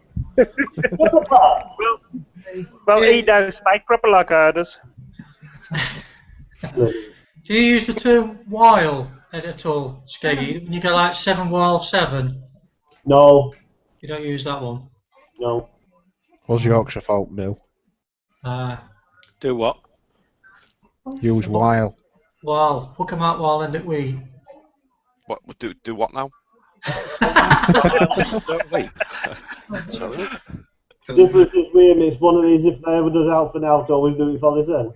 Well, he don't speak proper like others. Do you use the term while at all, Skeggy? When you go like 7 while 7? No. You don't use that one? No. Us Yorkshire folk do. Do what? Use while. While. Hook 'em out while end it we. What? Do what now? Wait. Sorry. Difference is weird, it's one of these, if they ever does out for now, to always do it for this end.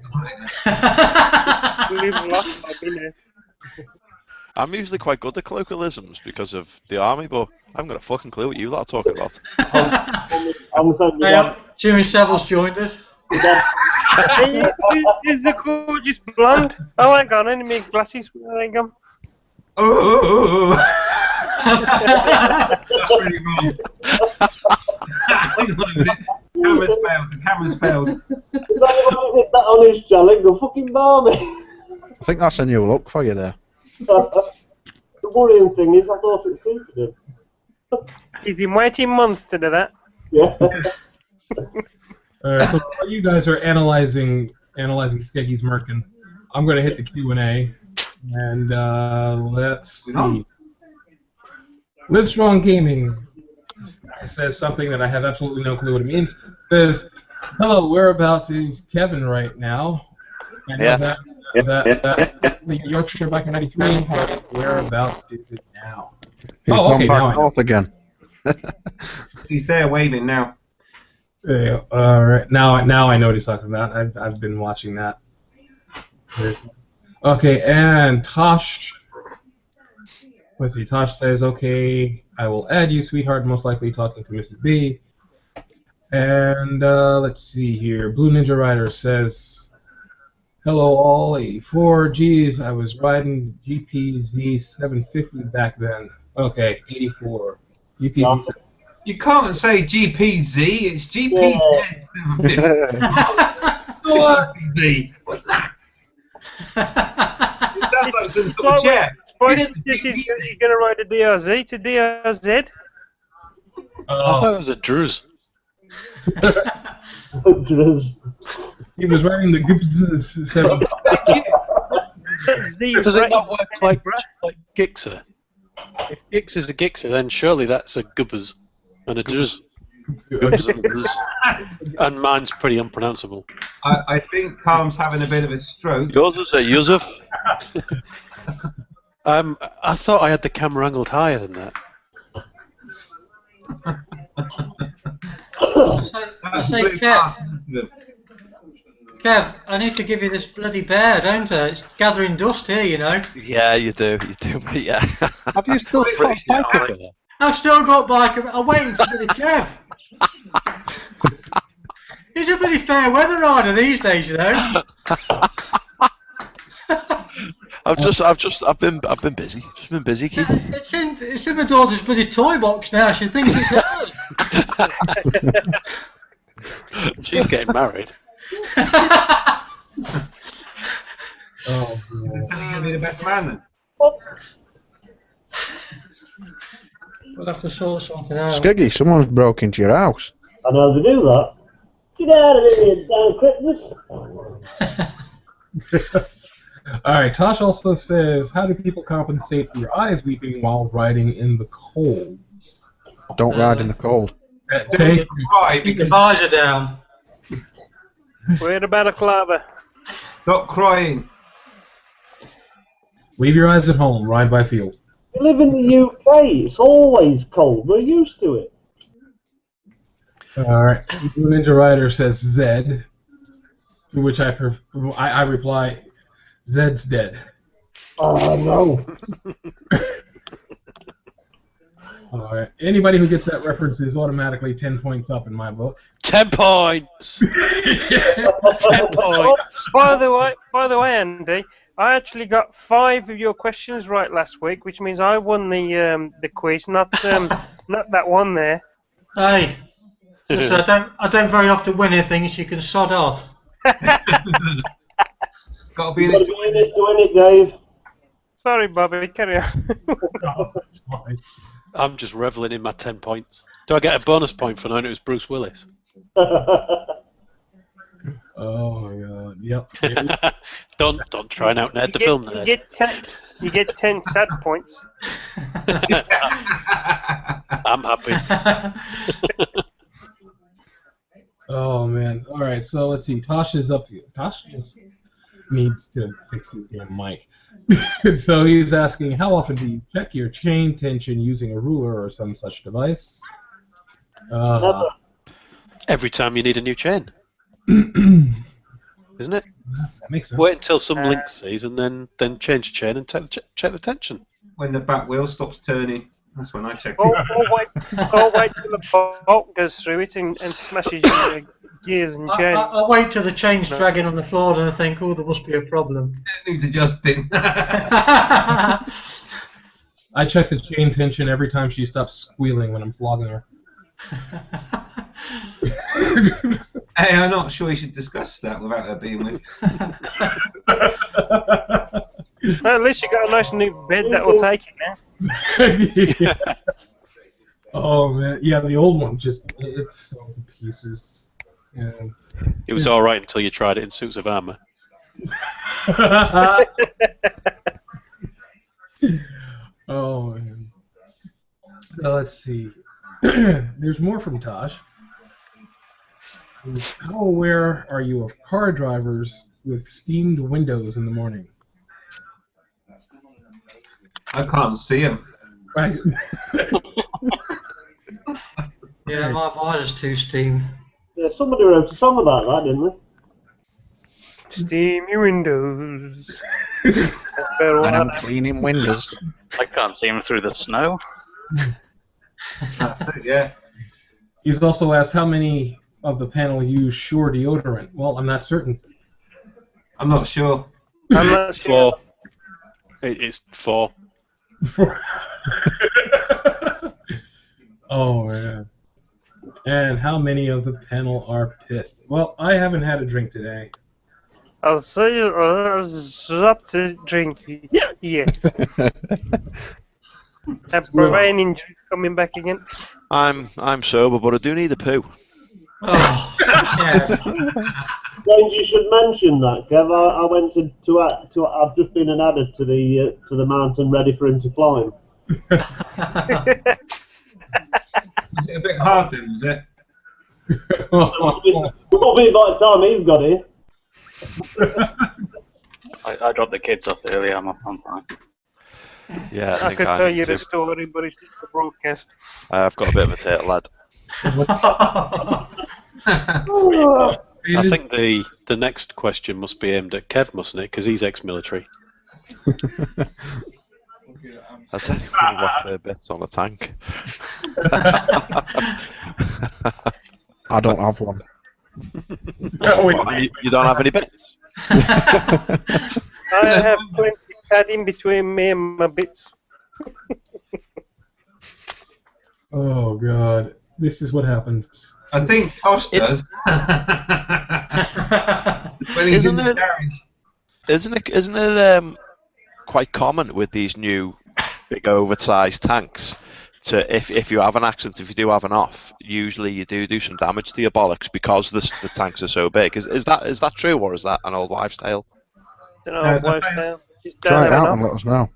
I'm usually quite good at colloquialisms because of the army, but I haven't got a fucking clue what you lot are talking about. I'm saying Jimmy Savile's joined us. Is the gorgeous blonde? Oh, hang on, I need my glasses. Hang on. Oh. That's really wrong. Hang on a minute. The camera's failed. If anyone hit that on his challenge, go fucking bar me. I think that's a new look for you there. The worrying thing is, I thought it suited him. He's been waiting months to do that. Yeah. Alright, so while you guys are analyzing Skeggy's Merkin, I'm going to hit the Q&A, and let's see. Livestrong Gaming says something that I have absolutely no clue what it means. Says, hello, whereabouts is Kevin right now? I know that the Yorkshire Biker 93, whereabouts is it now? Oh, okay, now I know. North again. He's there waving now. All right, now I know what he's talking about. I've been watching that. Okay, and Tosh. Let's see. Tosh says, "Okay, I will add you, sweetheart. Most likely talking to Mrs. B." And let's see here. Blue Ninja Rider says, "Hello, all 84. Geez, I was riding GPZ 750 back then. Okay, 84. GPZ. You can't say GPZ. It's GPZ. GPZ. What's that? That's like some sort of chair. This is you're going to ride a DRZ to DRZ? I thought it was a Druz. He was riding the Gibbs 7. Does it not work like Gixxer? If Gix is a Gixxer, then surely that's a Gubbers and a Druz. And mine's pretty unpronounceable. I think Calm's having a bit of a stroke. Yours is a Yusuf. I thought I had the camera angled higher than that. I say, Kev, I need to give you this bloody bear, don't I? It's gathering dust here, you know. Yeah, you do, but yeah. Have you still got a bike over there? I've still got bike. I'm waiting for bloody Kev. He's a bloody fair weather rider these days, you know. I've been busy. Just been busy, Keith. It's in my daughter's bloody toy box now. She thinks it's hers. She's getting married. Oh, You're going to be the best man then? We'll have to sort something out. Skeggy, someone's broke into your house. I know they do that. Get out of here, you damn Christmas. Alright, Tosh also says, how do people compensate for your eyes weeping while riding in the cold? Don't ride in the cold. Take Keep the visor down. Wear a balaclava. Stop crying. Leave your eyes at home, ride by field. You live in the UK, it's always cold, we're used to it. Alright, Ninja Rider says Zed, to which I reply, Zed's dead. Oh no. Alright, anybody who gets that reference is automatically 10 points up in my book. 10 points! 10 points! By the way, Andy, I actually got 5 of your questions right last week, which means I won the quiz, not that one there. Hey, listen, I don't very often win anything, so you can sod off. Got to be in Got it to win it, Dave. Sorry, Bobby, carry on. I'm just reveling in my 10 points. Do I get a bonus point for knowing it was Bruce Willis? Oh my god, yep. Don't try and out-nerd the film nerd. You get 10 sad points. I'm happy. Oh man, alright, so let's see, Tosh is up here. Tosh just needs to fix his damn mic. So he's asking, how often do you check your chain tension using a ruler or some such device? Every time you need a new chain. Isn't it? That makes sense. Wait until some link sees and then change the chain and check the tension. when the back wheel stops turning. That's when I check Or it. wait till the bolt goes through it and smashes your gears and chain. I'll wait till the chain's dragging on the floor and I think, oh, there must be a problem. It needs adjusting. I check the chain tension every time she stops squealing when I'm flogging her. Hey, I'm not sure you should discuss that without her being with you. Well, at least you got a nice new bed that will take it now. Yeah. Oh man, yeah, the old one just it fell to pieces. Yeah. It was all right until you tried it in suits of armor. Oh man. So let's see. There's more from Tosh. How aware are you of car drivers with steamed windows in the morning? I can't see him. Right. Yeah, my visor's too steamed. Yeah, somebody wrote a song about that, didn't they? Steam your windows. And I'm cleaning windows. I can't see him through the snow. That's it, yeah. He's also asked how many of the panel use Sure deodorant. Well, I'm not certain. I'm not sure. I'm not sure. 4. It's 4. Oh man. And how many of the panel are pissed? Well, I haven't had a drink today. I'll say I'll stop to drink. Yeah, yes. Have brain injuries coming back again? I'm sober, but I do need a poo. Oh, yeah. James, you should mention that, Kev. I went to I've just been added to the mountain, ready for him to climb. Is it a bit hard then, is it? It will be by the time he's got here. I dropped the kids off earlier. I'm fine. Yeah, I could tell you the too. story, but it's just a broadcast. I've got a bit of a tail, lad. I think the next question must be aimed at Kev, mustn't it? Because he's ex-military. Has anyone whacked their bits on a tank? I don't have one. You don't have any bits? I have plenty padding between me and my bits. Oh God, this is what happens. I think Tosh does. When he's in the garage. Isn't it quite common with these new big oversized tanks to if you have an accident, if you do have an off, usually you do some damage to your bollocks because the tanks are so big. Is that true, or is that an old wives' tale? Don't know, wives' tale. Try it out and let us know.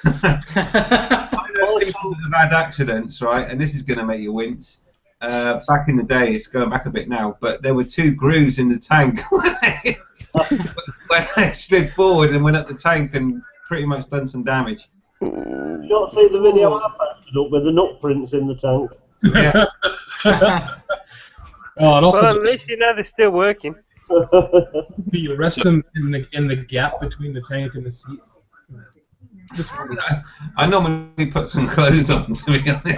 I know people that have had accidents, right? And this is going to make you wince. Back in the days, going back a bit now, but there were 2 grooves in the tank when they slid forward and went up the tank and pretty much done some damage. You not see the video I posted up with the nut prints in the tank? Yeah. Oh, and also Well, at least you know they're still working. you rest them in the gap between the tank and the seat. I normally put some clothes on, to be honest.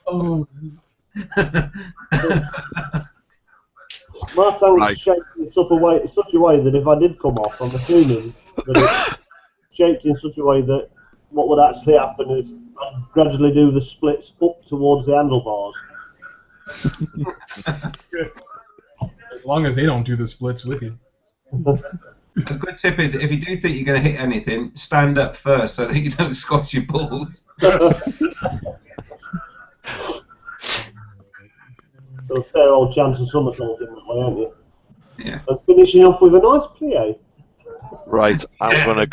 Oh. My tank's shaped in such a way that if I did come off, I'm assuming that it's shaped in such a way that what would actually happen is I'd gradually do the splits up towards the handlebars. As long as they don't do the splits with you. A good tip is if you do think you're going to hit anything, stand up first so that you don't squash your balls. So a fair old chance of somersaulting that way, aren't you? Yeah. And finishing off with a nice plie. Right, I'm gonna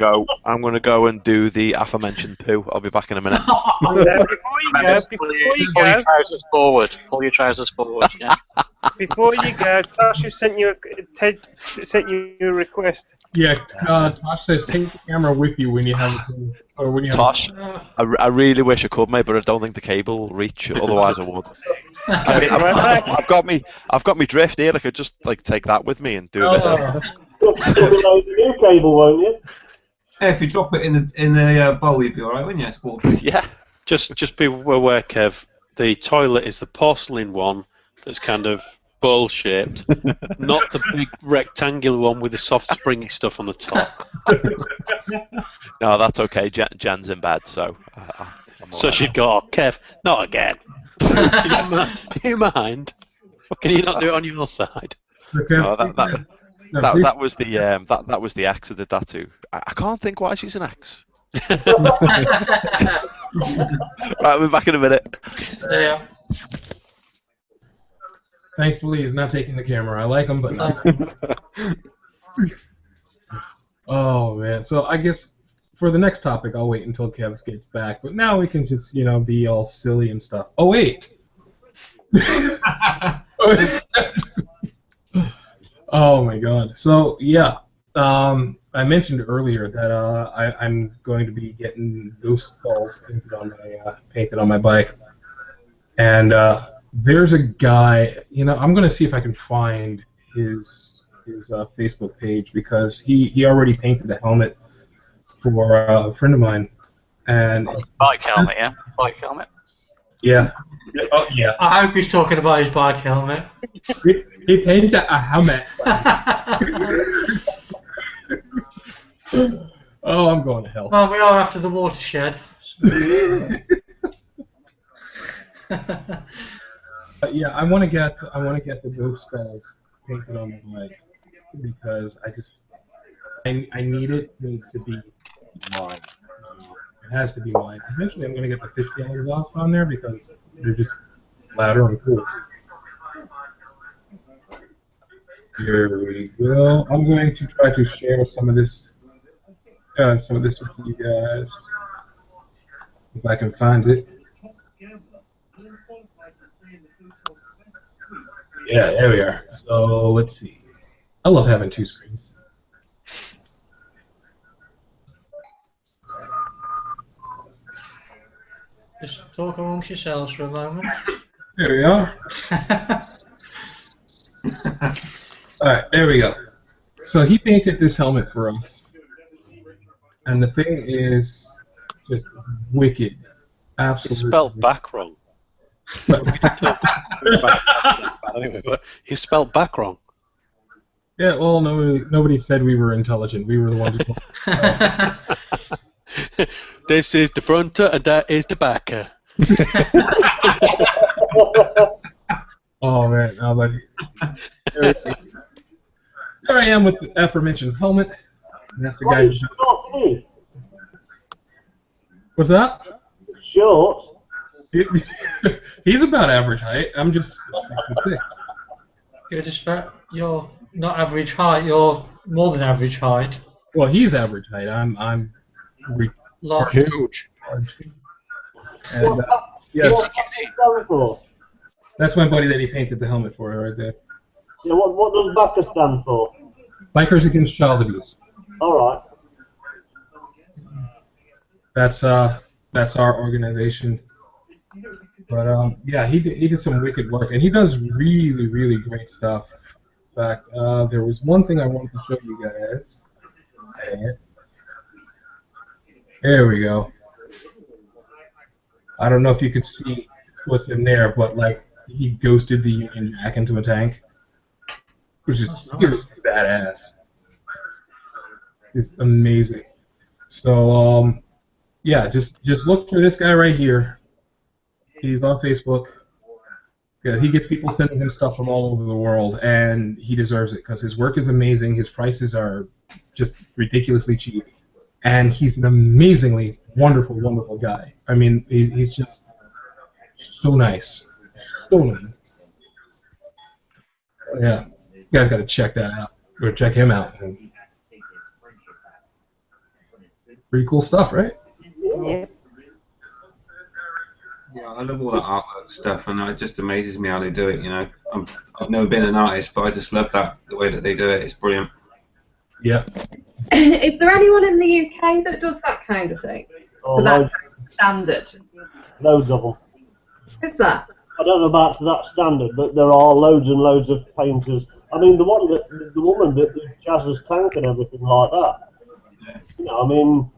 go and do the aforementioned poo. I'll be back in a minute. Before you go, Pull your trousers forward. Pull your trousers forward. Yeah. Before you go, Tasha sent you a request. Yeah, Tosh says take the camera with you when you have it. Or when you Tosh, I really wish I could, mate, but I don't think the cable will reach. Otherwise, I would. I mean, I've got me drift here. I could just take that with me and do a bit. You'll be like the new cable, won't you? Yeah, if you drop it in the bowl, you'd be alright, wouldn't you? Sporty. Yeah. Just be aware, Kev. The toilet is the porcelain one that's kind of bowl shaped, not the big rectangular one with the soft springy stuff on the top. No, that's okay. Jen's in bed, so. So she'd go, oh, Kev, not again. Do you mind? Can you not do it on your side? No, that was the ex that did that too. I can't think why she's an ex. Right, we're back in a minute. Yeah. Thankfully, he's not taking the camera. I like him, but not. Oh man! So I guess for the next topic, I'll wait until Kev gets back. But now we can just, be all silly and stuff. Oh wait! Oh my God! So yeah, I mentioned earlier that I'm going to be getting ghost skulls painted on my bike, and there's a guy. I'm going to see if I can find his Facebook page because he already painted a helmet for a friend of mine, and Bike helmet, yeah. Bike helmet. Yeah. Oh yeah. I hope he's talking about his bike helmet. He painted a helmet. Oh, I'm going to hell. Well, we are after the watershed. But yeah, I want to get the ghost skulls painted on the bike because I need it to be mine. It has to be mine. Eventually, I'm going to get the fishtail exhaust on there because they're just louder and cool. Here we go. I'm going to try to share some of this with you guys if I can find it. Yeah, there we are. So let's see. I love having two screens. Just talk amongst yourselves for a moment. There we are. Alright, there we go. So he painted this helmet for us. And the thing is just wicked. Absolutely. It's spelled back wrong. Anyway, but he's spelled back wrong. Yeah, well, nobody said we were intelligent. We were the ones who... This is the fronter and that is the backer. Oh, man. Oh, buddy. There I am with the aforementioned helmet. And that's the guy who's... What's that? Short. He's about average height. I'm just thick. You're not average height. You're more than average height. Well, he's average height. I'm huge. And yes, that's my buddy that he painted the helmet for right there. Yeah, what does BACA stand for? Bikers Against Child Abuse. All right. That's our organization. But yeah, he did some wicked work, and he does really, really great stuff. In fact, there was one thing I wanted to show you guys. There we go. I don't know if you could see what's in there, but like he ghosted the Union Jack into a tank, which is seriously badass. It's amazing. So yeah, just look for this guy right here. He's on Facebook. Yeah, he gets people sending him stuff from all over the world, and he deserves it because his work is amazing. His prices are just ridiculously cheap, and he's an amazingly wonderful, wonderful guy. I mean, he's just so nice, so nice. Yeah, you guys got to check that out or check him out. Pretty cool stuff, right? Yeah. Yeah, I love all that artwork stuff, and it just amazes me how they do it. You know, I've never been an artist, but I just love the way that they do it. It's brilliant. Yeah. Is there anyone in the UK that does that kind of thing? Oh, that standard? Loads of them. Is that? I don't know about to that standard, but there are loads and loads of painters. I mean, the woman that did Jazz's tank and everything like that. You know, I mean,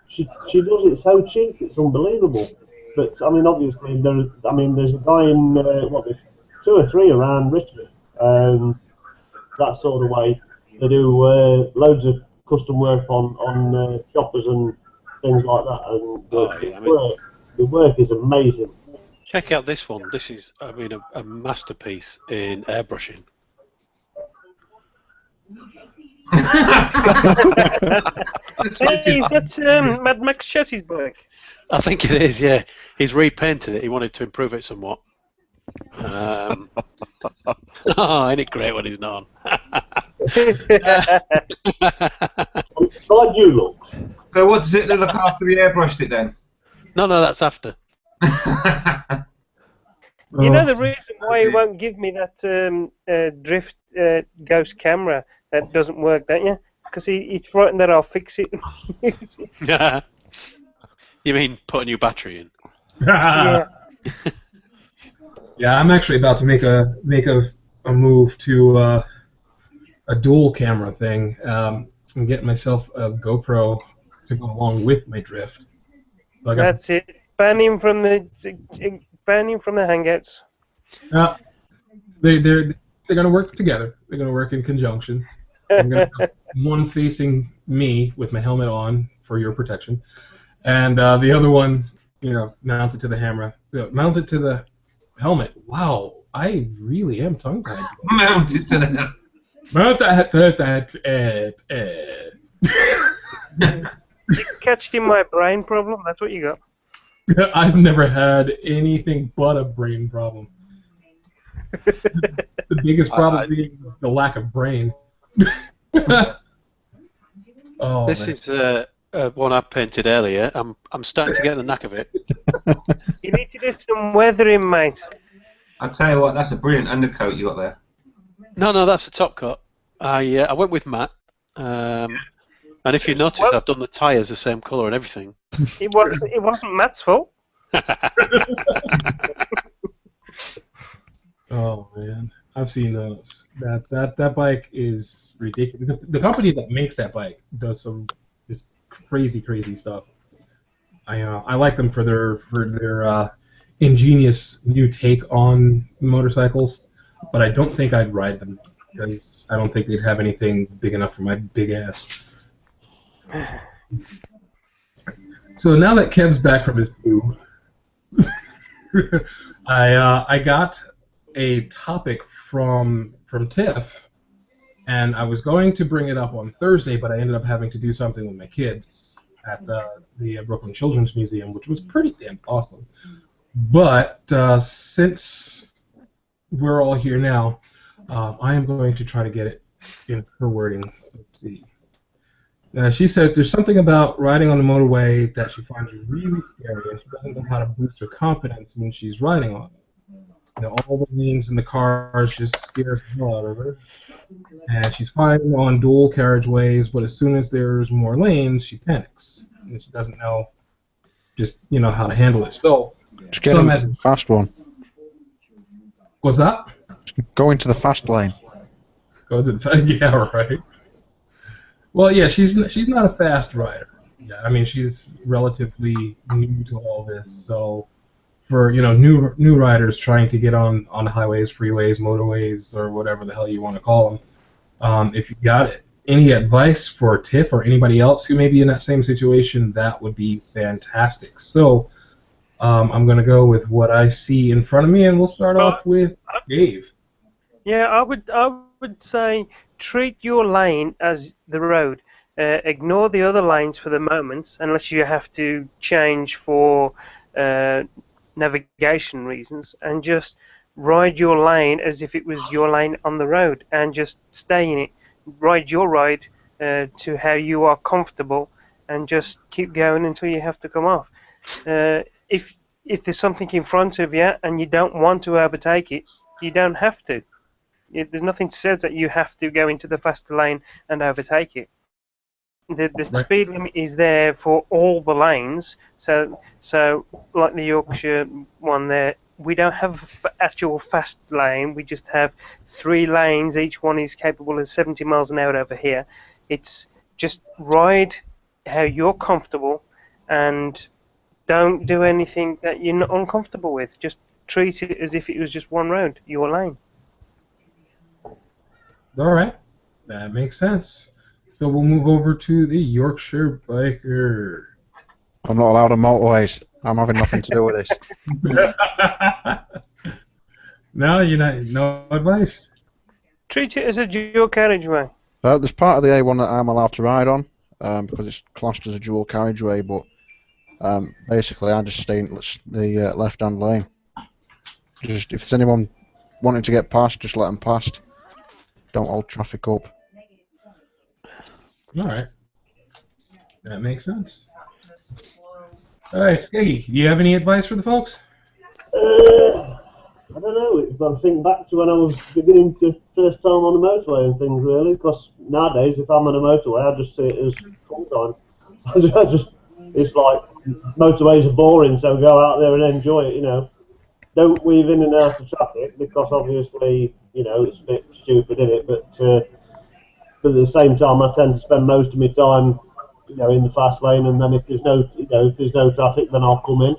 she does it so cheap, it's unbelievable. But I mean, obviously, there's a guy in there's 2 or 3 around Richmond, that sort of way. They do loads of custom work on choppers and things like that, and the work is amazing. Check out this one. This is, I mean, a masterpiece in airbrushing. Hey, is that Mad Max Chessie's bike? I think it is, yeah. He's repainted it. He wanted to improve it somewhat. Oh, ain't it great when he's not on? Glad you look. So what does it look like after we airbrushed it then? No, that's after. You know the reason why he won't give me that drift ghost camera that doesn't work, don't you? Because he's frightened that I'll fix it. You mean put a new battery in? Yeah. Yeah, I'm actually about to make a move to a dual camera thing and get myself a GoPro to go along with my drift. So That's it. Ban him from the Hangouts. They're gonna work together. They're gonna work in conjunction. I'm gonna have one facing me with my helmet on for your protection, and the other one, mounted to the mounted to the helmet. Wow, I really am tongue-tied. Mounted to the You catched in my brain problem. That's what you got. I've never had anything but a brain problem. The biggest problem being the lack of brain. Oh, this is one I painted earlier. I'm starting to get the knack of it. You need to do some weathering, mate. I'll tell you what, that's a brilliant undercoat you got there. No, that's a top cut. I went with matte. And if you notice, I've done the tyres the same colour and everything. It wasn't Matt's fault. Oh man, I've seen those. That bike is ridiculous. The company that makes that bike does some just crazy stuff. I like them for their ingenious new take on motorcycles, but I don't think I'd ride them because I don't think they'd have anything big enough for my big ass. So now that Kev's back from his poo, I got a topic from Tiff, and I was going to bring it up on Thursday, but I ended up having to do something with my kids at the Brooklyn Children's Museum, which was pretty damn awesome. But since we're all here now, I am going to try to get it in her wording. Let's see. She says there's something about riding on the motorway that she finds really scary, and she doesn't know how to boost her confidence when she's riding on it. You know, all the lanes in the cars just scares the hell out of her. And she's fine on dual carriageways, but as soon as there's more lanes, she panics, and she doesn't know how to handle it. So, just get into the fast one. What's that? Go into the fast lane. Go to the yeah, right. Well, yeah, she's not a fast rider. Yeah, I mean she's relatively new to all this, so for new riders trying to get on the highways, freeways, motorways, or whatever the hell you want to call them, if you got any advice for Tiff or anybody else who may be in that same situation, that would be fantastic. So I'm going to go with what I see in front of me, and we'll start off with Dave. Yeah, I would say treat your lane as the road. Ignore the other lanes for the moment, unless you have to change for navigation reasons, and just ride your lane as if it was your lane on the road, and just stay in it. Ride your ride to how you are comfortable, and just keep going until you have to come off. If there's something in front of you and you don't want to overtake it, you don't have to. There's nothing that says that you have to go into the faster lane and overtake it. The speed limit is there for all the lanes. So like the Yorkshire one there, we don't have actual fast lane. We just have 3 lanes. Each one is capable of 70 miles an hour over here. It's just ride how you're comfortable and don't do anything that you're not uncomfortable with. Just treat it as if it was just one road, your lane. All right, that makes sense. So we'll move over to the Yorkshire biker. I'm not allowed on motorways. I'm having nothing to do with this. No, no advice. Treat it as a dual carriageway. There's part of the A1 that I'm allowed to ride on because it's classed as a dual carriageway, but basically I just stay in the left-hand lane. Just if there's anyone wanting to get past, just let them past. Don't hold traffic up. All right, that makes sense. All right, Skeggy, do you have any advice for the folks? I don't know. I've got to think back to when I was beginning to first time on the motorway and things, really. Because nowadays, if I'm on a motorway, I just see it as full time. It's like motorways are boring, so go out there and enjoy it. Don't weave in and out of traffic because obviously, it's a bit stupid, isn't it? But at the same time, I tend to spend most of my time, in the fast lane, and then if there's no traffic, then I'll come in.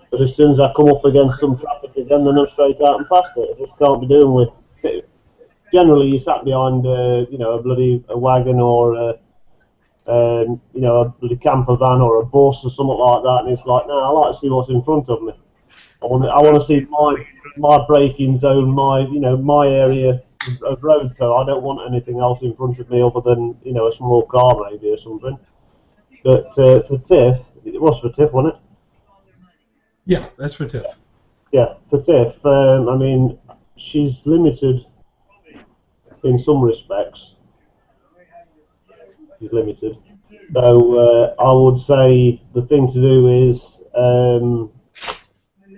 But as soon as I come up against some traffic again, then I'm straight out and past it. I just can't be doing with. Generally, you sat behind, a wagon or a bloody camper van or a bus or something like that, and it's like, no, I like to see what's in front of me. I want to see my braking zone, my area of road. So I don't want anything else in front of me other than a small car maybe or something. But for Tiff, it was for Tiff, wasn't it? Yeah, that's for Tiff. Yeah, for Tiff. I mean, she's limited in some respects. She's limited. So I would say the thing to do is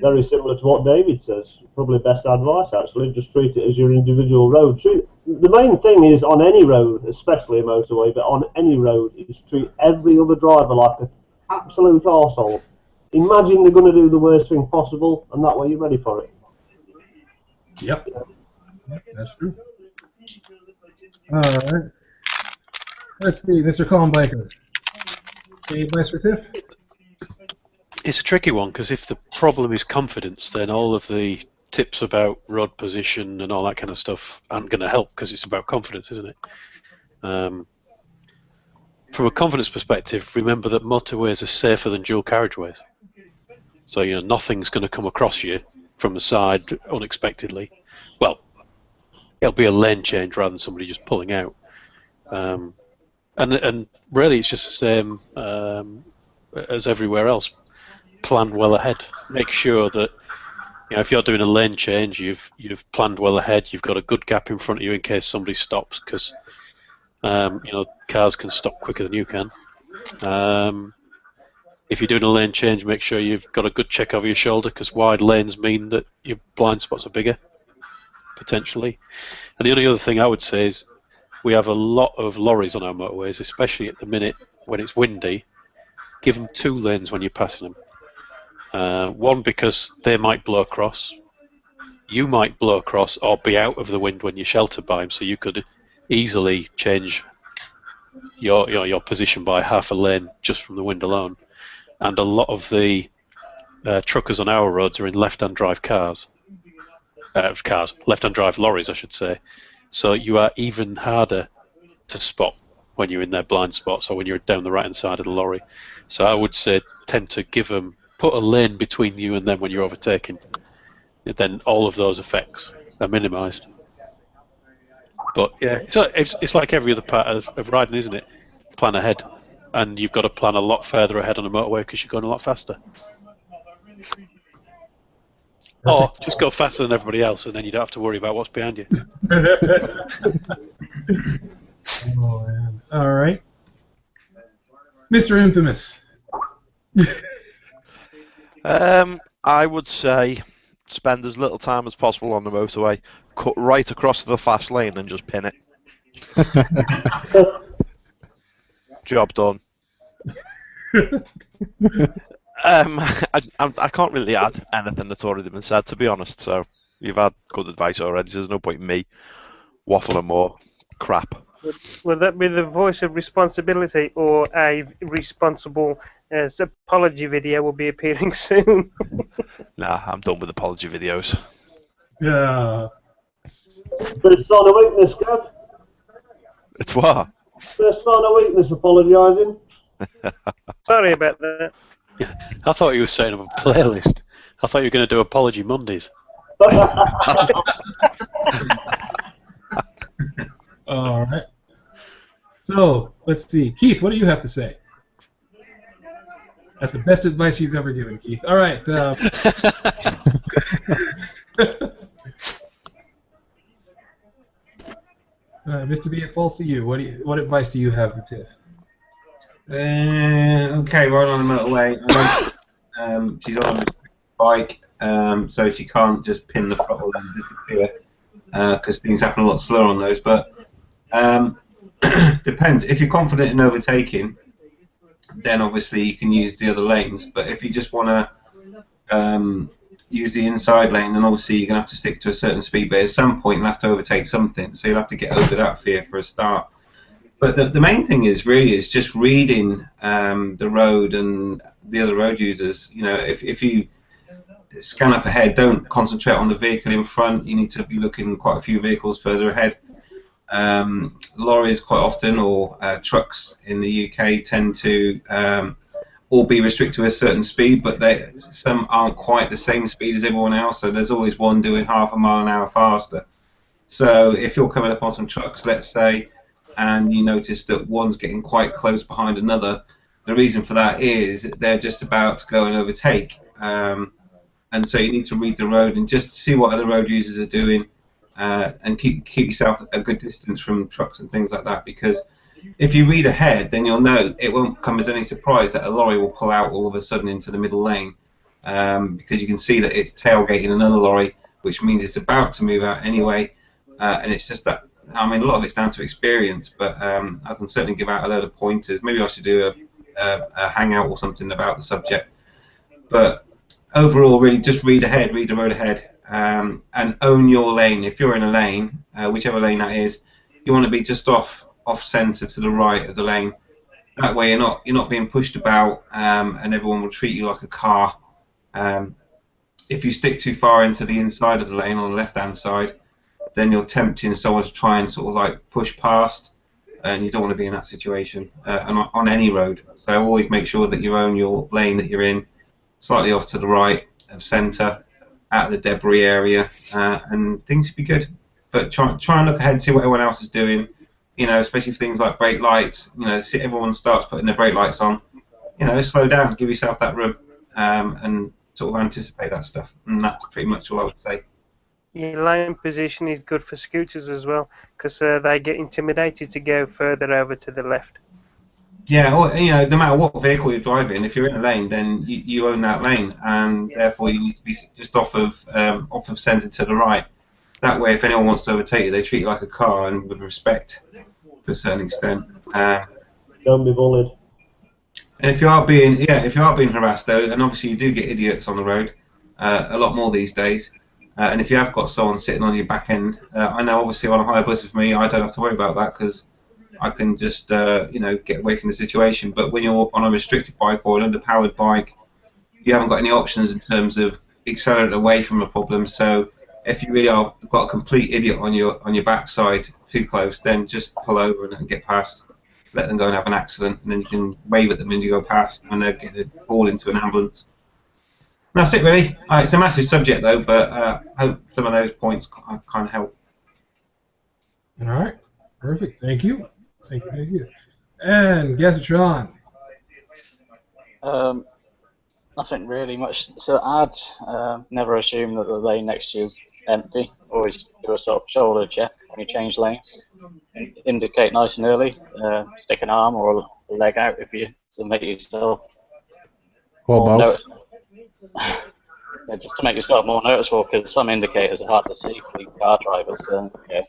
very similar to what David says. Probably best advice, actually. Just treat it as your individual road. The main thing is on any road, especially a motorway, but on any road, is treat every other driver like an absolute arsehole. imagine they're going to do the worst thing possible, and that way you're ready for it. Yep. That's true. All right. Let's see, Mr. Calm Biker. Any advice for Tiff? It's a tricky one because if the problem is confidence, then all of the tips about road position and all that kind of stuff aren't going to help because it's about confidence, isn't it? From a confidence perspective, remember that motorways are safer than dual carriageways. So nothing's going to come across you from the side unexpectedly. Well, it'll be a lane change rather than somebody just pulling out. And really, it's just the same as everywhere else. Plan well ahead. Make sure that if you're doing a lane change, you've planned well ahead. You've got a good gap in front of you in case somebody stops, because cars can stop quicker than you can. If you're doing a lane change, make sure you've got a good check over your shoulder, because wide lanes mean that your blind spots are bigger, potentially. And the only other thing I would say is we have a lot of lorries on our motorways, especially at the minute when it's windy. Give them 2 lanes when you're passing them. One, because they might blow across. You might blow across or be out of the wind when you're sheltered by them, so you could easily change your position by half a lane just from the wind alone. And a lot of the truckers on our roads are in left-hand drive left-hand drive lorries, I should say. So you are even harder to spot when you're in their blind spots or when you're down the right-hand side of the lorry. So I would say tend to put a lane between you and them when you're overtaking. Then all of those effects are minimised. But yeah, it's like every other part of riding, isn't it? Plan ahead. And you've got to plan a lot further ahead on a motorway because you're going a lot faster. Or just go faster than everybody else, and then you don't have to worry about what's behind you. Oh, man. All right. Mr. Infamous. I would say spend as little time as possible on the motorway, cut right across to the fast lane and just pin it. Job done. I can't really add anything that's already been said, to be honest. So you've had good advice already. So there's no point in me waffling more crap. Would that be the voice of responsibility, or a responsible apology video will be appearing soon? Nah, I'm done with apology videos. Yeah. First sign of weakness, Gav. It's what? First sign of weakness, apologising. Sorry about that. Yeah, I thought you were setting up a playlist. I thought you were going to do Apology Mondays. All right. So, let's see. Keith, what do you have to say? That's the best advice you've ever given, Keith. All right. Mr. B, it falls to you. What advice do you have for Tiff? Okay, we're on the motorway. She's on a bike, so she can't just pin the throttle and disappear, because things happen a lot slower on those. But depends. If you're confident in overtaking, then obviously you can use the other lanes. But if you just want to use the inside lane, then obviously you're going to have to stick to a certain speed. But at some point you'll have to overtake something, so you'll have to get over that fear for a start. But the main thing is just reading the road and the other road users. You know, if you scan up ahead, don't concentrate on the vehicle in front. You need to be looking quite a few vehicles further ahead. Lorries quite often, or trucks in the UK, tend to all be restricted to a certain speed, but some aren't quite the same speed as everyone else, so there's always one doing half a mile an hour faster. So if you're coming up on some trucks, let's say, and you notice that one's getting quite close behind another, the reason for that is they're just about to go and overtake. And so you need to read the road and just see what other road users are doing, and keep yourself a good distance from trucks and things like that, because if you read ahead, then you'll know it won't come as any surprise that a lorry will pull out all of a sudden into the middle lane, because you can see that it's tailgating another lorry, which means it's about to move out anyway, and it's just that. I mean, a lot of it's down to experience, but I can certainly give out a load of pointers. Maybe I should do a hangout or something about the subject. But overall, really just read ahead, read the road ahead, and own your lane. If you're in a lane, whichever lane that is, you want to be just off centre to the right of the lane. That way, you're not being pushed about, and everyone will treat you like a car. If you stick too far into the inside of the lane on the left-hand side, then you're tempting someone to try and sort of like push past, and you don't want to be in that situation on any road. So always make sure that you own your lane that you're in, slightly off to the right of centre, out of the debris area, and things should be good. But try and look ahead, see what everyone else is doing. You know, especially for things like brake lights. You know, see everyone starts putting their brake lights on. You know, slow down, give yourself that room, and sort of anticipate that stuff. And that's pretty much all I would say. Your lane position is good for scooters as well, because they get intimidated to go further over to the left. Yeah, or, you know, no matter what vehicle you're driving, if you're in a lane, then you own that lane, and therefore you need to be just off of centre to the right. That way, if anyone wants to overtake you, they treat you like a car and with respect to a certain extent. Don't be bullied. And if you are being harassed though, and obviously you do get idiots on the road, a lot more these days. And if you have got someone sitting on your back end, I know obviously on a higher bus with me, I don't have to worry about that because I can just you know, get away from the situation. But when you're on a restricted bike or an underpowered bike, you haven't got any options in terms of accelerating away from a problem. So if you really are got a complete idiot on your backside too close, then just pull over and get past. Let them go and have an accident, and then you can wave at them and you go past when they're getting hauled into an ambulance. And that's it, really. It's a massive subject, though, but I hope some of those points kind of help. All right, perfect. Thank you. Thank you. And Gazatron. Nothing really much to add. Never assume that the lane next to you is empty. Always do a sort of shoulder check when you change lanes. Indicate nice and early. Stick an arm or a leg out if you to make yourself more noticeable. Yeah, just to make yourself more noticeable, because some indicators are hard to see for car drivers. Yeah,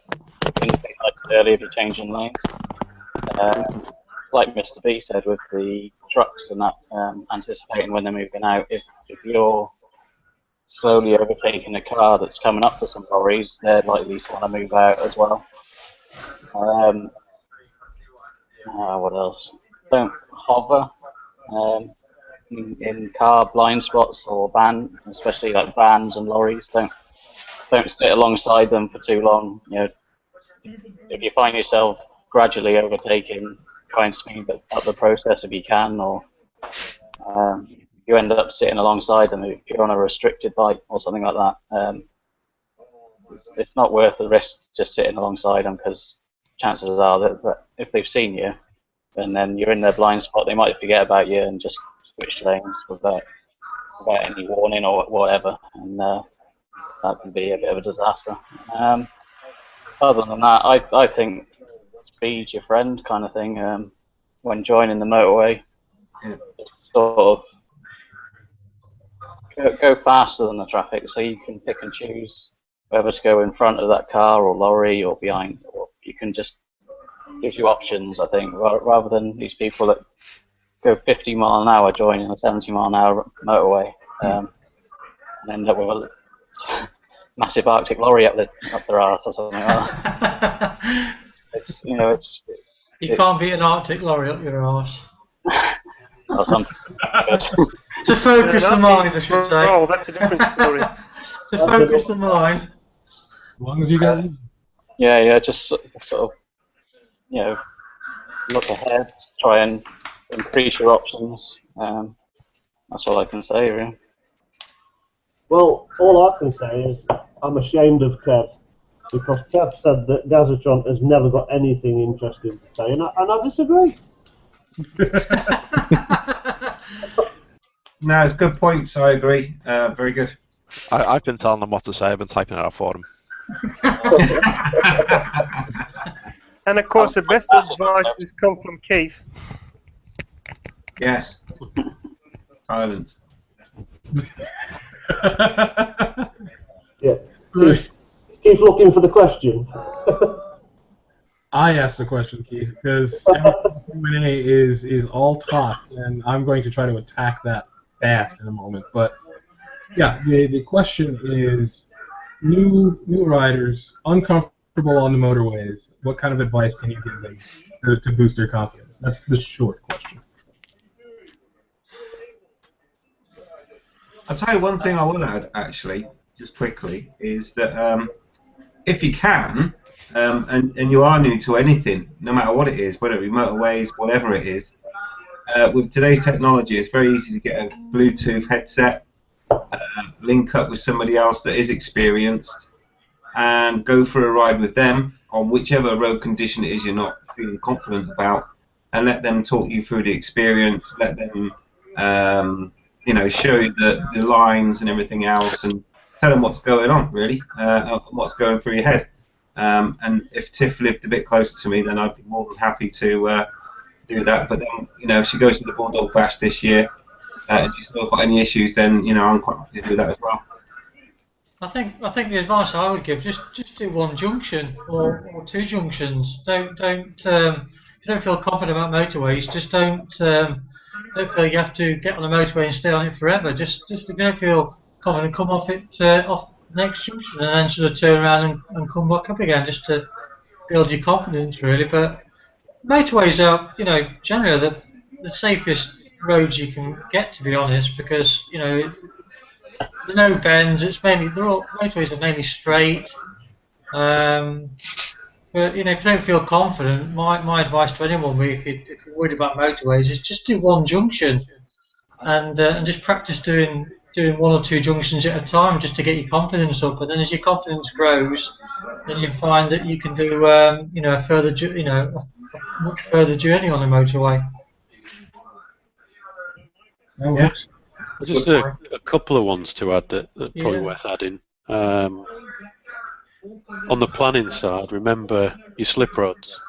indicate nice and early if you're changing lanes. Like Mr. B said with the trucks and that, anticipating when they're moving out. If you're slowly overtaking a car that's coming up to some lorries, they're likely to want to move out as well. What else? Don't hover in car blind spots or especially like vans and lorries. Don't sit alongside them for too long. You know, if you find yourself gradually overtaking, try and speed up the process if you can, or you end up sitting alongside them if you're on a restricted bike or something like that. It's not worth the risk just sitting alongside them, because chances are that if they've seen you and then you're in their blind spot, they might forget about you and just switch lanes without any warning or whatever, and that can be a bit of a disaster. Other than that, I think speed's your friend kind of thing. When joining the motorway, sort of go faster than the traffic, so you can pick and choose whether to go in front of that car or lorry or behind, or you can just gives you options, I think, rather than these people that go 50 mile an hour joining a 70 mile an hour motorway, and end up with a massive Arctic lorry up their arse or something like that. You can't beat an Arctic lorry up your arse. Or something. To focus the mind, I should say. Oh, that's a different story. To focus the mind. As long as you guys. Yeah, just sort of, look ahead, try and increase your options. That's all I can say, really. Well, all I can say is I'm ashamed of Kev, because Kev said that Gazatron has never got anything interesting to say, and I disagree. No, it's good points. I agree. Very good. I've been telling them what to say. I've been typing it out for them. And of course, the best advice has come from Keith. Yes. Silence. Yeah. Keep looking for the question. I asked the question, Keith, because Q&A is all talk, and I'm going to try to attack that fast in a moment. But yeah, the question is, new riders, uncomfortable on the motorways, what kind of advice can you give them to boost their confidence? That's the short question. I'll tell you one thing I will add, actually, just quickly, is that if you can, and you are new to anything, no matter what it is, whether it be motorways, whatever it is, with today's technology, it's very easy to get a Bluetooth headset, link up with somebody else that is experienced, and go for a ride with them on whichever road condition it is you're not feeling confident about, and let them talk you through the experience, let them show you the lines and everything else, and tell them what's going on, really, what's going through your head. And if Tiff lived a bit closer to me, then I'd be more than happy to do that. But then, if she goes to the Bulldog Bash this year, and she's still got any issues, then I'm quite happy to do that as well. I think the advice I would give, just do one junction or two junctions. Don't if you don't feel confident about motorways, just don't feel you have to get on the motorway and stay on it forever. Just if you don't feel confident, come off it off the next junction and then sort of turn around and come back up again, just to build your confidence, really. But motorways are, generally the safest roads you can get, to be honest, because there are no bends. Motorways are mainly straight. But if you don't feel confident, my advice to anyone would be, if you're worried about motorways, is just do one junction and just practice doing one or two junctions at a time, just to get your confidence up. And then as your confidence grows, then you find that you can do a much further journey on the motorway. That works. Just a couple of ones to add that are probably worth adding. On the planning side, remember your slip roads.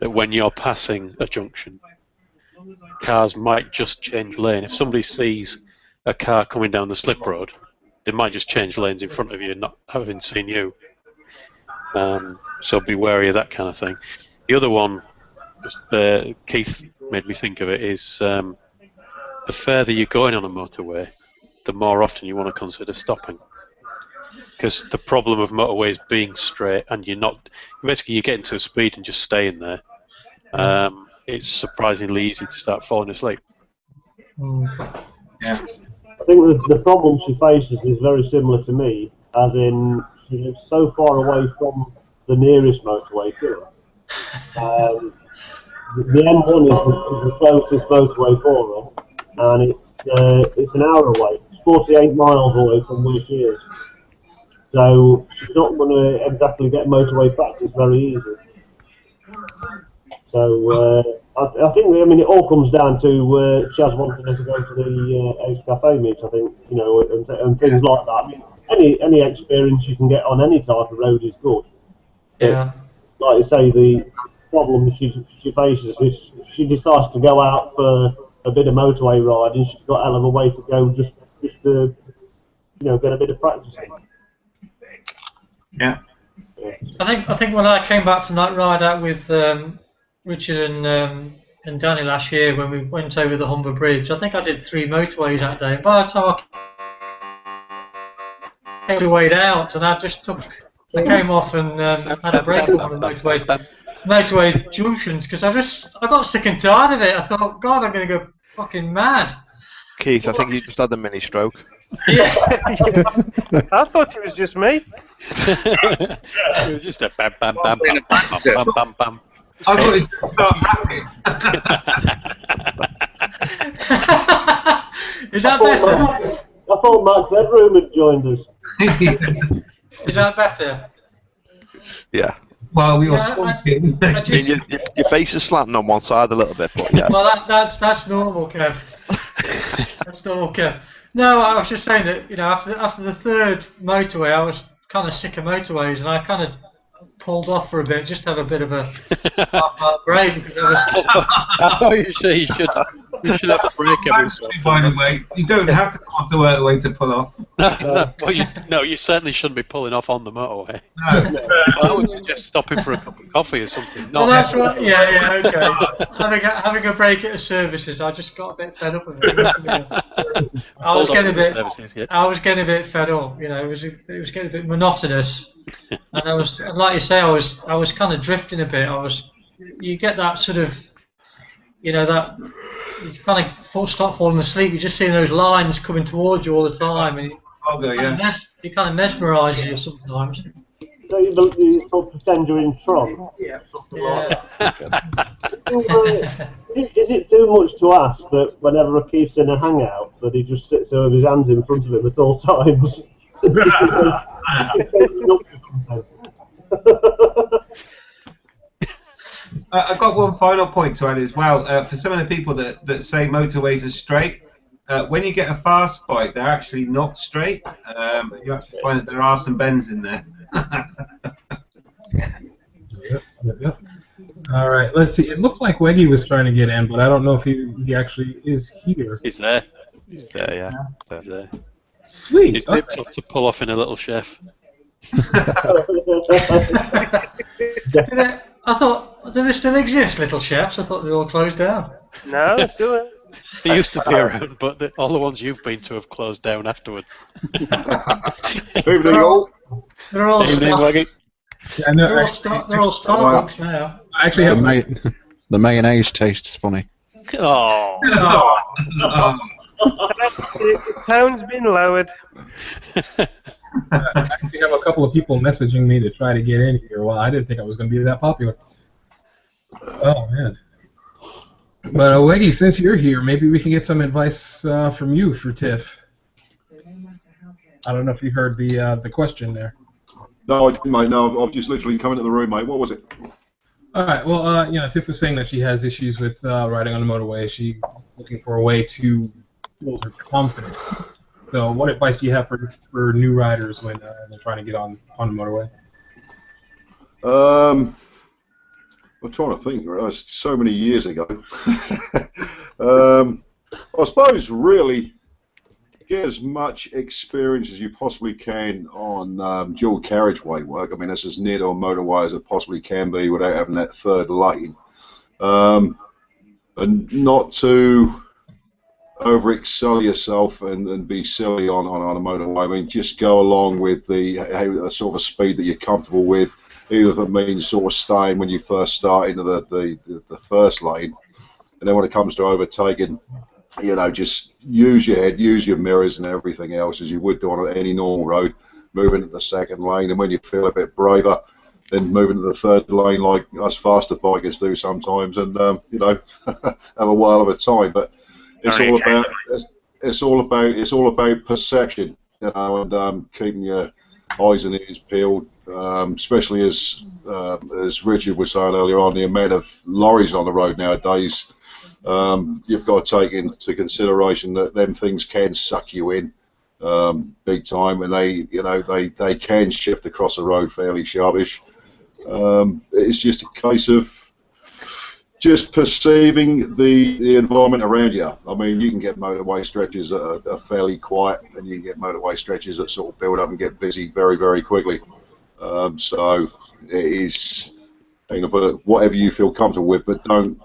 That when you're passing a junction, cars might just change lane. If somebody sees a car coming down the slip road, they might just change lanes in front of you, not having seen you. So be wary of that kind of thing. The other one, just Keith made me think of it, is the further you're going on a motorway, the more often you want to consider stopping. Because the problem of motorways being straight and you're getting to a speed and just staying there, it's surprisingly easy to start falling asleep. Yeah. I think the problem she faces is very similar to me, as in she lives so far away from the nearest motorway to her. The M1 is the closest motorway for her, and it's an hour away. It's 48 miles away from where she is. So she's not going to exactly get motorway practice very easy. So I think it all comes down to Chaz wanting her to go to the Ace Cafe meet. I think and things like that. I mean, any experience you can get on any type of road is good. Yeah. But, like you say, the problem she faces is she decides to go out for a bit of motorway riding. She's got a hell of a way to go just to get a bit of practice in. Yeah. I think when I came back from that ride out with Richard and Danny last year, when we went over the Humber Bridge, I think I did 3 motorways that day. By the time I came way out, and I came off and had a break on the motorway junctions, because I got sick and tired of it. I thought, God, I'm going to go fucking mad. Keith, I think you just had a mini stroke. Yeah. I thought it was just me. It was just a bam, bam, bam, bam, bam, bam, bam, bam. I thought it was start rapping. Is that better? I thought Max Headroom had joined us. Is that better? Yeah. Well, we were smoking. Your face is slanting on one side a little bit, but yeah. Well, that's normal, Kev. That's normal, Kev. No, I was just saying that after the 3rd motorway, I was kind of sick of motorways, and I kind of pulled off for a bit, just to have a bit of a half-hour break, because I was. Oh, you should You should have a break every so Actually, by the way, you don't have to come off the motorway to pull off. No, you certainly shouldn't be pulling off on the motorway. No. I would suggest stopping for a cup of coffee or something. Well, Not that's what. Yeah, okay. having a break at the services, I just got a bit fed up with it. I was getting a bit fed up. You know, it was getting a bit monotonous, and I was, like you say, I was kind of drifting a bit. You get that sort of, you know, that you kind of start falling asleep. You're just seeing those lines coming towards you all the time, and it kind of mesmerises you sometimes. So you sort of pretend you're in Tron? Yeah. Is it too much to ask that whenever Keith's in a hangout, that he just sits there with his hands in front of him at all times? I've got one final point to add as well. For some of the people that say motorways are straight, when you get a fast bike, they're actually not straight. You actually find that there are some bends in there. Yep. All right, let's see. It looks like Weggy was trying to get in, but I don't know if he actually is here. He's there. He's there, yeah. He's there. Sweet. He's nipped off to pull off in a little chef. I thought, do they still exist, little chefs? I thought they were all closed down. No, it's still there. They used to be around, but all the ones you've been to have closed down afterwards. Evening all. They're all Weggy. Yeah, no, they're all Starbucks now. I actually have the mayonnaise tastes funny. Oh. The tone's been lowered. I actually have a couple of people messaging me to try to get in here. Well, I didn't think I was going to be that popular. Oh, man. But, Weggy, since you're here, maybe we can get some advice from you for Tiff. I don't know if you heard the question there. No, I didn't, mate. No, I've just literally come into the room, mate. What was it? All right. Well, Tiff was saying that she has issues with riding on the motorway. She's looking for a way to build her confidence. So, what advice do you have for new riders when they're trying to get on the motorway? I'm trying to think. Right? So many years ago. I suppose really get as much experience as you possibly can on dual carriageway work. I mean, that's as near to a motorway as it possibly can be without having that third lane. And not to over-excel yourself and be silly on a motorway. I mean, just go along with the sort of a speed that you're comfortable with, even if it means sort of staying when you first start into the first lane. And then when it comes to overtaking, just use your head, use your mirrors and everything else as you would do on any normal road. Move into the second lane, and when you feel a bit braver, then move into the third lane like us faster bikers do sometimes, and have a while of a time. But it's all about perception, and keeping your eyes and ears peeled, especially as Richard was saying earlier on, the amount of lorries on the road nowadays. You've got to take into consideration that them things can suck you in big time, and they can shift across the road fairly sharpish. It's just a case of just perceiving the environment around you. I mean, you can get motorway stretches that are fairly quiet, and you can get motorway stretches that sort of build up and get busy very, very quickly. So it is, whatever you feel comfortable with, but don't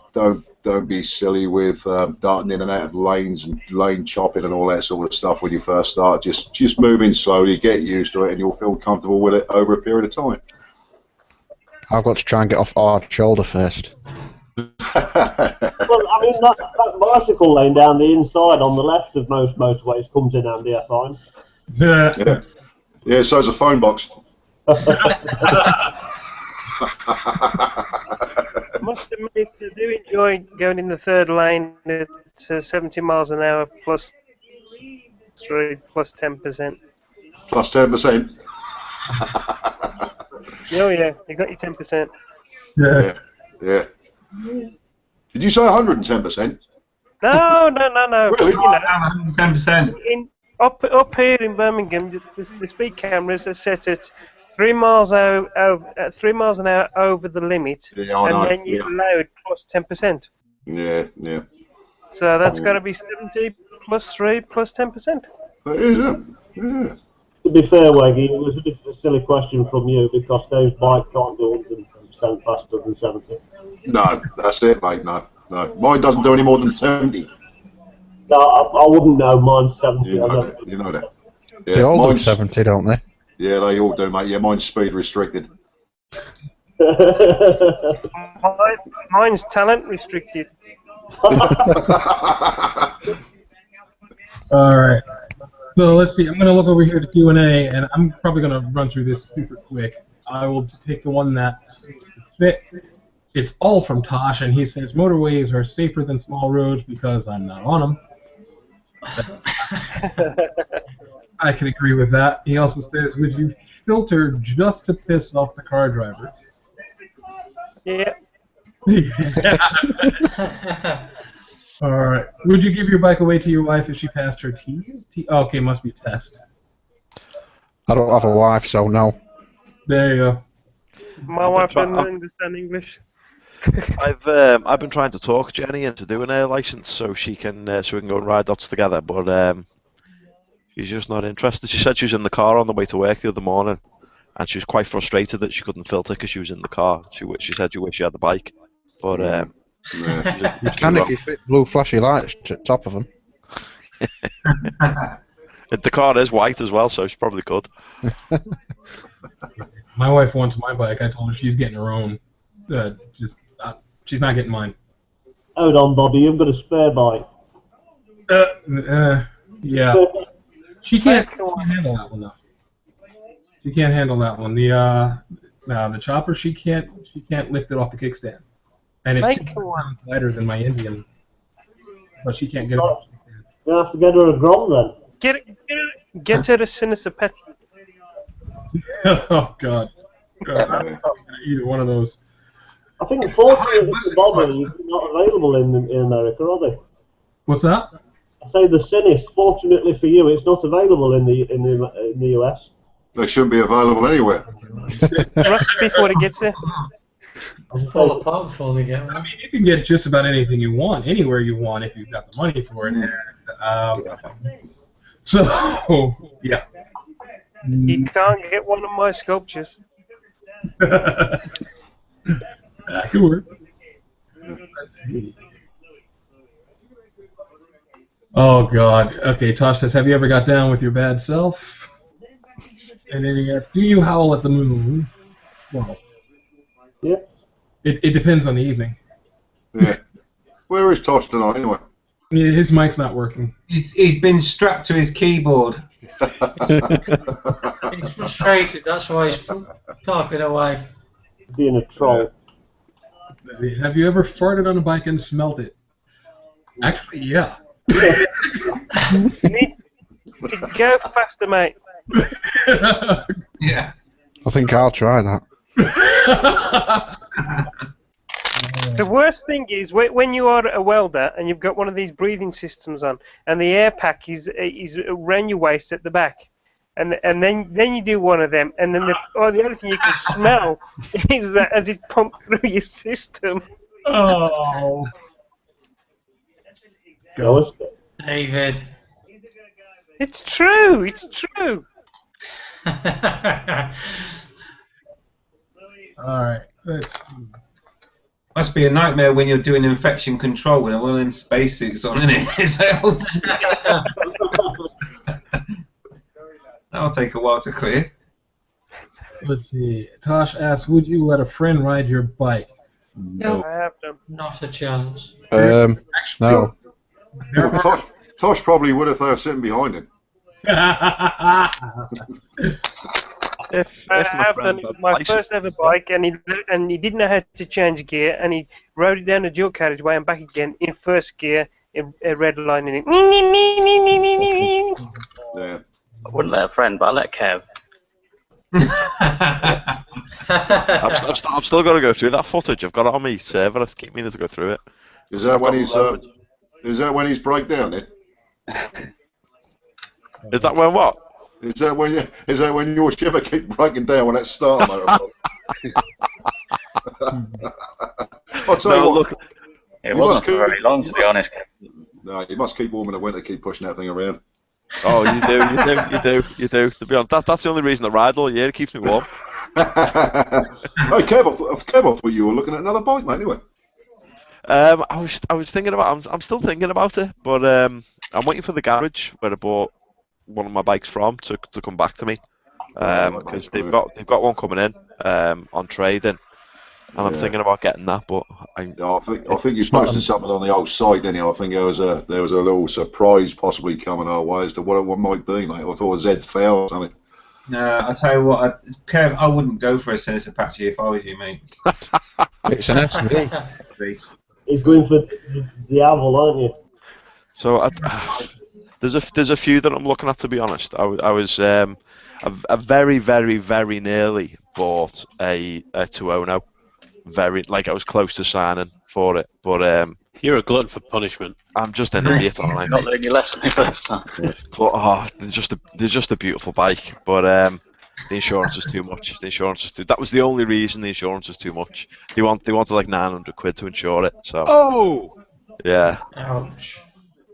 be silly with darting in and out of lanes and lane chopping and all that sort of stuff when you first start. Just move in slowly, get used to it, and you'll feel comfortable with it over a period of time. I've got to try and get off hard shoulder first. Well, I mean, that bicycle lane down the inside on the left of most motorways comes in handy, I find. Yeah, so's a phone box. Must admit, I do enjoy going in the third lane at 70 miles an hour plus 10%. Plus 10%? Oh yeah, you got your 10%. Yeah. Did you say 110%? No. Really? 110%. Up here in Birmingham, the speed cameras are set at 3 miles an hour over the limit, and then you're allowed plus 10%. Yeah. So that's got to be 70 plus 3 plus 10%. That is it. Yeah. To be fair, Weggy, it was a bit of a silly question from you because those bikes can't do 110% faster than 70. No, that's it, mate. No. Mine doesn't do any more than 70. No, I wouldn't know. Mine's 70. You know that. Yeah, They all do mine's 70, don't they? Yeah, they all do, mate. Yeah, mine's speed restricted. Mine's talent restricted. All right. So let's see. I'm going to look over here to Q&A, and I'm probably going to run through this super quick. I will take the one that seems to fit. It's all from Tosh, and he says motorways are safer than small roads because I'm not on them. I can agree with that. He also says, would you filter just to piss off the car drivers? Yeah. All right. Would you give your bike away to your wife if she passed her T's? Okay, must be test. I don't have a wife, so no. There you go. My wife doesn't understand English. I've been trying to talk Jenny into doing her license so we can go and ride dots together, but she's just not interested. She said she was in the car on the way to work the other morning, and she was quite frustrated that she couldn't filter because she was in the car. She said she wished she had the bike, but you can if you fit blue flashy lights to the top of them. the car is white as well, so she probably could. My wife wants my bike. I told her she's getting her own. She's not getting mine. Hold on, Bobby. You've got a spare bike. Yeah. She can't handle that one though. She can't handle that one. The chopper she can't lift it off the kickstand, and it's 2 pounds lighter than my Indian. But she can't get it off. You have to get her a Grom then. Get her a Sinister Pet. Oh God. Either one of those. I think fortunately for Bobby, they're not available in America, are they? What's that? I say the Sinis. Fortunately for you, it's not available in the US. They shouldn't be available anywhere. Rust before it gets there. Fall apart before they get one. I mean, you can get just about anything you want, anywhere you want, if you've got the money for it. So, yeah. You can't get one of my sculptures. That could work. Oh God. Okay, Tosh says, have you ever got down with your bad self? And then do you howl at the moon? Well, yeah. It depends on the evening. Yeah. Where is Tosh tonight anyway? Yeah, his mic's not working. He's been strapped to his keyboard. He's frustrated, that's why he's typing away. Being a troll. Have you ever farted on a bike and smelt it? Actually, yeah. You need to go faster, mate. Yeah. I think I'll try that. The worst thing is when you are a welder and you've got one of these breathing systems on, and the air pack is around your waist at the back, and then you do one of them, and then the only thing you can smell is that as it pumps through your system. Oh. Go. David. It's true. It's true. All right. Let's see. Must be a nightmare when you're doing infection control with one of them spacesuits on, isn't it? That'll take a while to clear. Let's see. Tosh asks, would you let a friend ride your bike? No. I have to. Not a chance. No. Tosh probably would if they were sitting behind him. If I have done my first ever bike, and he didn't know how to change gear, and he rode it down the dual carriageway and back again in first gear, in red lining it. Yeah. I wouldn't let a friend, but I let Kev. I've still got to go through that footage. I've got it on my server. I keep meaning to go through it. Is that when he's break down then? Is that when what? Is that when your shiver keep breaking down when that starter motor? I'll tell you what. It wasn't for very long, to be honest. No, you must keep warm in the winter, keep pushing that thing around. Oh, you do. To be honest, that's the only reason I ride all year. It keeps me warm. Hey, Kev, I thought you were looking at another bike, mate, anyway. I was thinking about. I'm still thinking about it, but I'm waiting for the garage where I bought one of my bikes from to come back to me, because they've got one coming in on trading, and I'm thinking about getting that. But I think you posted something on the old site, didn't you? I think there was a little surprise possibly coming our way as to what it might be, mate. I thought it was Z1000 or something. No, I tell you what, Kev, I wouldn't go for a Senate Apache if I was you, mate. It's an SV. He's going for the Aval, aren't you? So there's a few that I'm looking at, to be honest. I was a very, very, very nearly bought a 2.0. I was close to signing for it, but you're a glutton for punishment. I'm just an idiot, aren't I? Not learning your lesson the first time. But they're just a beautiful bike. But the insurance is too much. That was the only reason the insurance was too much. They wanted like 900 quid to insure it. So. Oh. Yeah. Ouch.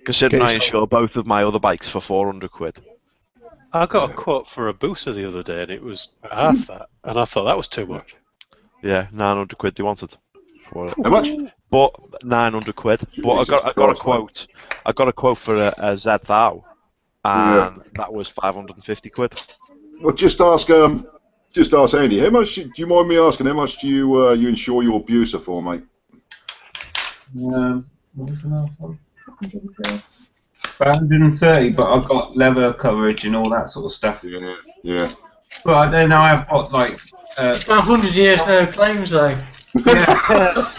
Considering I insure both of my other bikes for 400 quid. I got a quote for a booster the other day, and it was half that, and I thought that was too much. Yeah, 900 quid they wanted for it. How much? But 900 quid. But I got a quote. I got a quote for a Z1000, and that was 550 quid. Well, just ask Andy. How much? Do you mind me asking? How much do you insure your Busa for, mate? What was the last one? 130, but I've got leather coverage and all that sort of stuff. Yeah. But then I've got like. It's got 100 years no claims though. Yeah.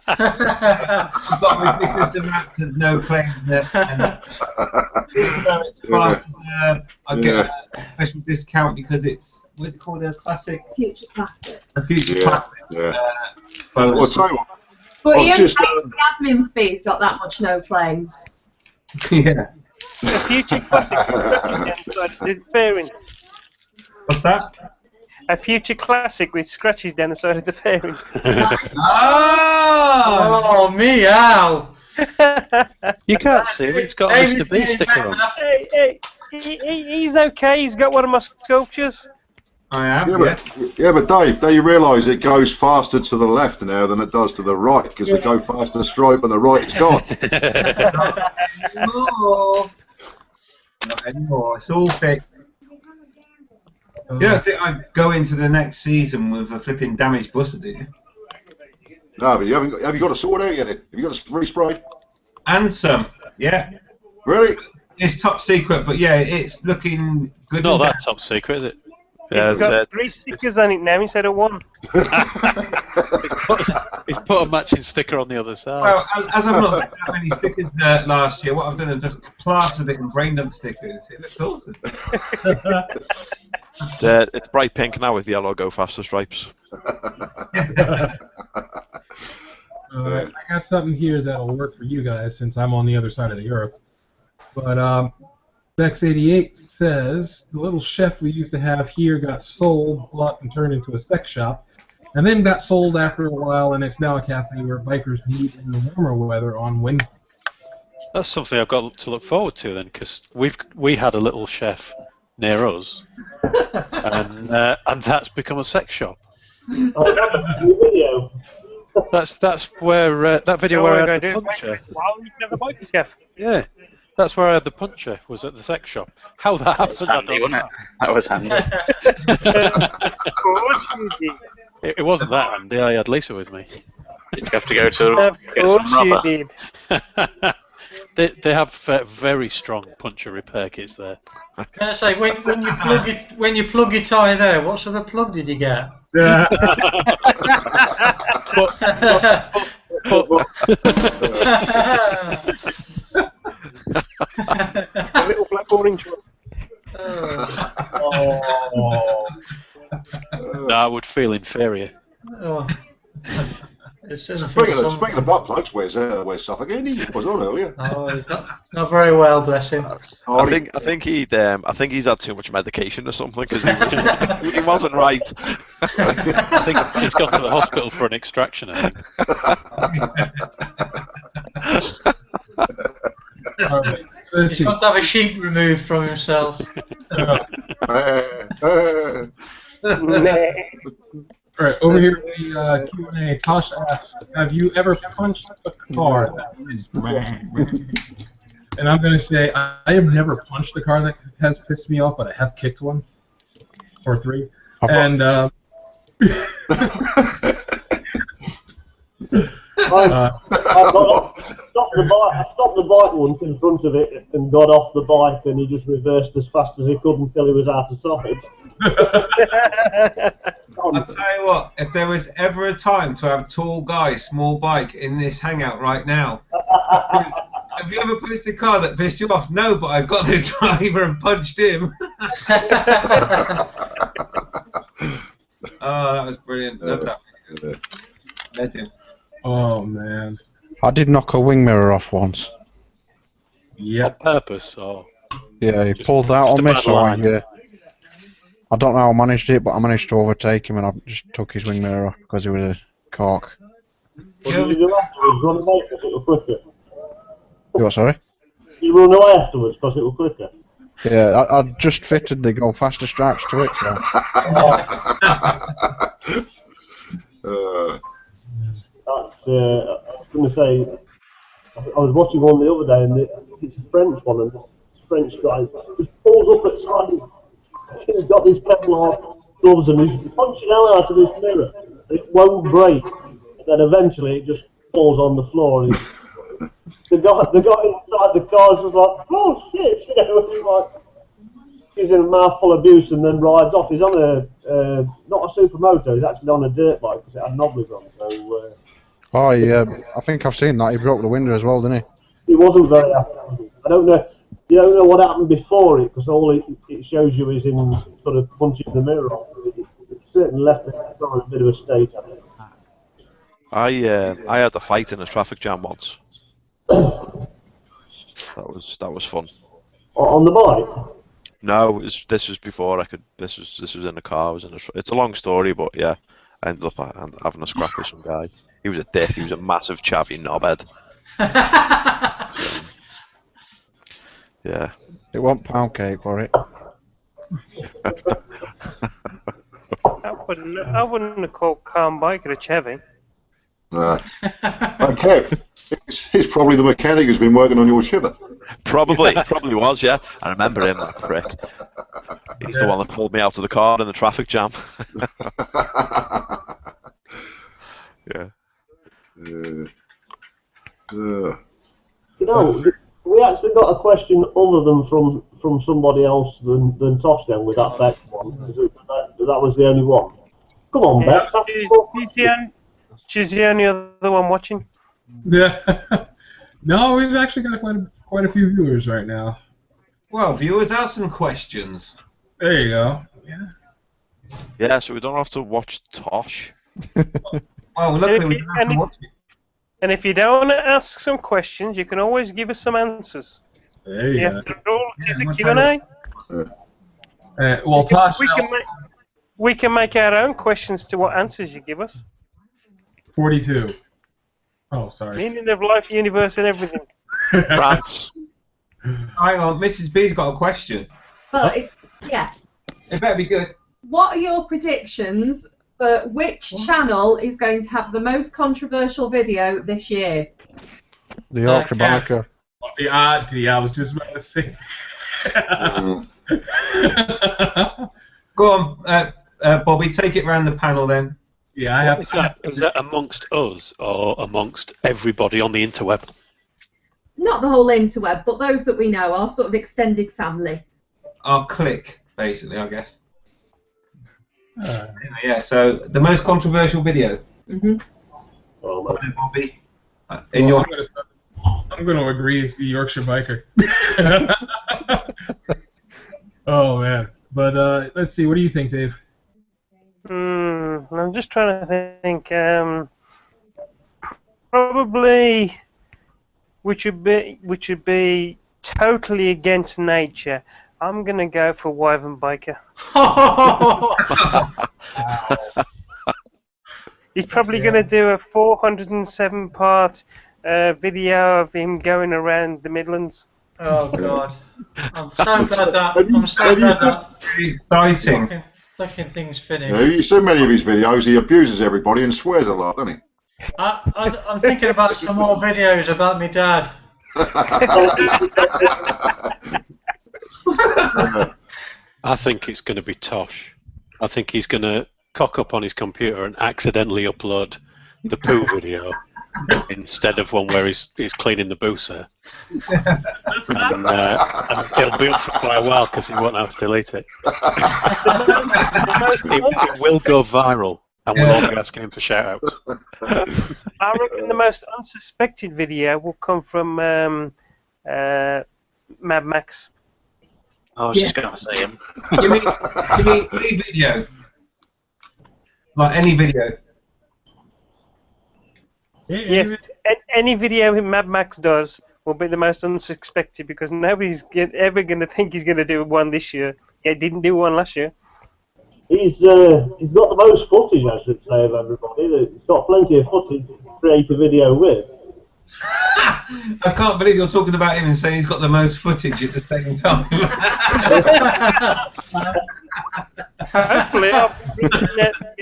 I've got ridiculous amounts of no claims there. Even though it's classed as I get a special discount because it's, what's it called, a classic? Future classic. A future classic. Yeah. Bonus. Well, tell you what. But he only pays the admin fee, he's got that much no claims. Yeah. A future classic with fairing. What's that? A future classic with scratches down the side of the fairing. Oh, meow! You can't see it. It's got a Mr. B sticker on. Hey, he's okay. He's got one of my sculptures. I am. Yeah, but Dave, do you realise it goes faster to the left now than it does to the right? Because the go faster stripe on the right is gone. Not anymore. It's all fixed. You don't think I'd go into the next season with a flipping damaged buster, do you? No, but have you got a sword out yet? Have you got a respray? And some, yeah. Really? It's top secret, but yeah, it's looking good. It's not that top secret, is it? Yeah, He's got 3 stickers on it now instead of 1. He's put a matching sticker on the other side. Well, as I've not had that many stickers last year, what I've done is just plastered it in brain dump stickers. It looks awesome. It's bright pink now with yellow go faster stripes. I got something here that'll work for you guys since I'm on the other side of the earth. But Dex88 says the little chef we used to have here got sold, bought, and turned into a sex shop, and then got sold after a while, and it's now a cafe where bikers meet in the warmer weather on Wednesday. That's something I've got to look forward to then, because we had a little chef near us, and that's become a sex shop. That's where that video where I had the puncher. Wow, you can have a biker chef. Yeah, that's where I had the puncher. Was at the sex shop. How that happened? That was handy, wasn't it? That was handy. Of course you did. It wasn't that handy. I had Lisa with me. Did you have to go to Of get some course you rubber? did. They have very strong puncher repair kits there. Can I say when you plug your tyre there, what sort of plug did you get? Yeah. A little black orange one. No, I would feel inferior. Oh. Speaking of butt plugs, where's Suffolk? He was on earlier. Oh, he's not very well, bless him. I think he's had too much medication or something because he wasn't right. I think he's gone to the hospital for an extraction. I think. All right. Let's He's see. got to have a sheep removed from himself. All right, over here in the Q&A, Tosh asks, have you ever punched a car that is and I'm going to say, I have never punched a car that has pissed me off, but I have kicked one. Or three. And, I stopped the bike once in front of it and got off the bike, and he just reversed as fast as he could until he was out of sight. I'll tell you what, if there was ever a time to have tall guy, small bike in this hangout right now, have you ever punched a car that pissed you off? No, but I got the driver and punched him. Oh, that was brilliant. Love that. Legend. Oh, man. I did knock a wing mirror off once. Yep. On purpose, or Yeah, he pulled out on me, so I don't know how I managed it, but I managed to overtake him, and I just took his wing mirror off because he was a cork. What did you do afterwards? Run away because it was quicker? You what, sorry? You run away afterwards because it was quicker? Yeah, I just fitted the go faster straps to it, so... I was going to say, I was watching one the other day, and it's a French one, and this French guy just pulls up at side. He's got these Kevlar gloves, and he's punching hell out of this mirror. And it won't break. And then eventually, it just falls on the floor. And the guy inside the car is just like, oh shit, you know, he's like, he's in a mouthful of abuse, and then rides off. He's on a not a supermoto. He's actually on a dirt bike because it had knobblers on. So. Oh, yeah, I think I've seen that. He broke the window as well, didn't he? He wasn't very happy. I don't know. You don't know what happened before it, because all it shows you is in sort of punching the mirror off. It certainly left the car in a bit of a state. I had a fight in a traffic jam once. That was fun. On the bike? No, this was before I could. This was in the car. I was in it's a long story, but yeah, I ended up having a scrap with some guy. He was a dick. He was a massive chavvy knobhead. Yeah. It wasn't pound cake, were it? I wouldn't have called calm biker a chavvy. Okay. He's probably the mechanic who's been working on your shiver. Probably was, yeah. I remember him, that prick. He's the one that pulled me out of the car in the traffic jam. Yeah. You know, we actually got a question other than from somebody else than Tosh then with that Bex one. That was the only one. Come on, Yeah, Bex. she's the only other one watching. Yeah. No, we've actually got quite a few viewers right now. Well, viewers, ask some questions. There you go. Yeah. Yeah, so we don't have to watch Tosh. Well, luckily we don't have to watch it. And if you don't want to ask some questions, you can always give us some answers. There you go. After all, it is a Q&A. Well, Tosh, we can make our own questions to what answers you give us. 42. Oh, sorry. Meaning of life, universe, and everything. Rats. Hang on, Mrs. B's got a question. But, yeah. It better be good. What are your predictions for which channel is going to have the most controversial video this year? The Yorkshire Biker. Yeah, I was just about to say. Go on, Bobby, take it round the panel then. Yeah, I have. Is that amongst us or amongst everybody on the interweb? Not the whole interweb, but those that we know, our sort of extended family. Our clique, basically, I guess. Yeah, so the most controversial video. Mm-hmm. Bobby, I'm going to agree with the Yorkshire Biker. Oh, man. But let's see, what do you think, Dave? I'm just trying to think. Probably, which would be totally against nature. I'm gonna go for Wyvern Biker. He's probably gonna do a 407-part video of him going around the Midlands. Oh God, I'm so glad that Have you- I'm so have you glad that Very exciting. fucking thing's Yeah, finished. you see many of his videos, he abuses everybody and swears a lot, doesn't he? I'm thinking about some more videos about my dad. I think it's going to be Tosh. I think he's going to cock up on his computer and accidentally upload the poo video instead of one where he's cleaning the boozer. And it'll be up for quite a while because he won't have to delete it. It will go viral, and we'll all be asking him for shout-outs. I reckon the most unsuspected video will come from Mad Max. I was just going to say him. You mean any video? Like any video? Yes, any video Mad Max does will be the most unsuspected because nobody's ever going to think he's going to do one this year. Yeah, he didn't do one last year. He's got the most footage, I should say, of everybody. He's got plenty of footage to create a video with. I can't believe you're talking about him and saying he's got the most footage at the same time. Hopefully, I'll be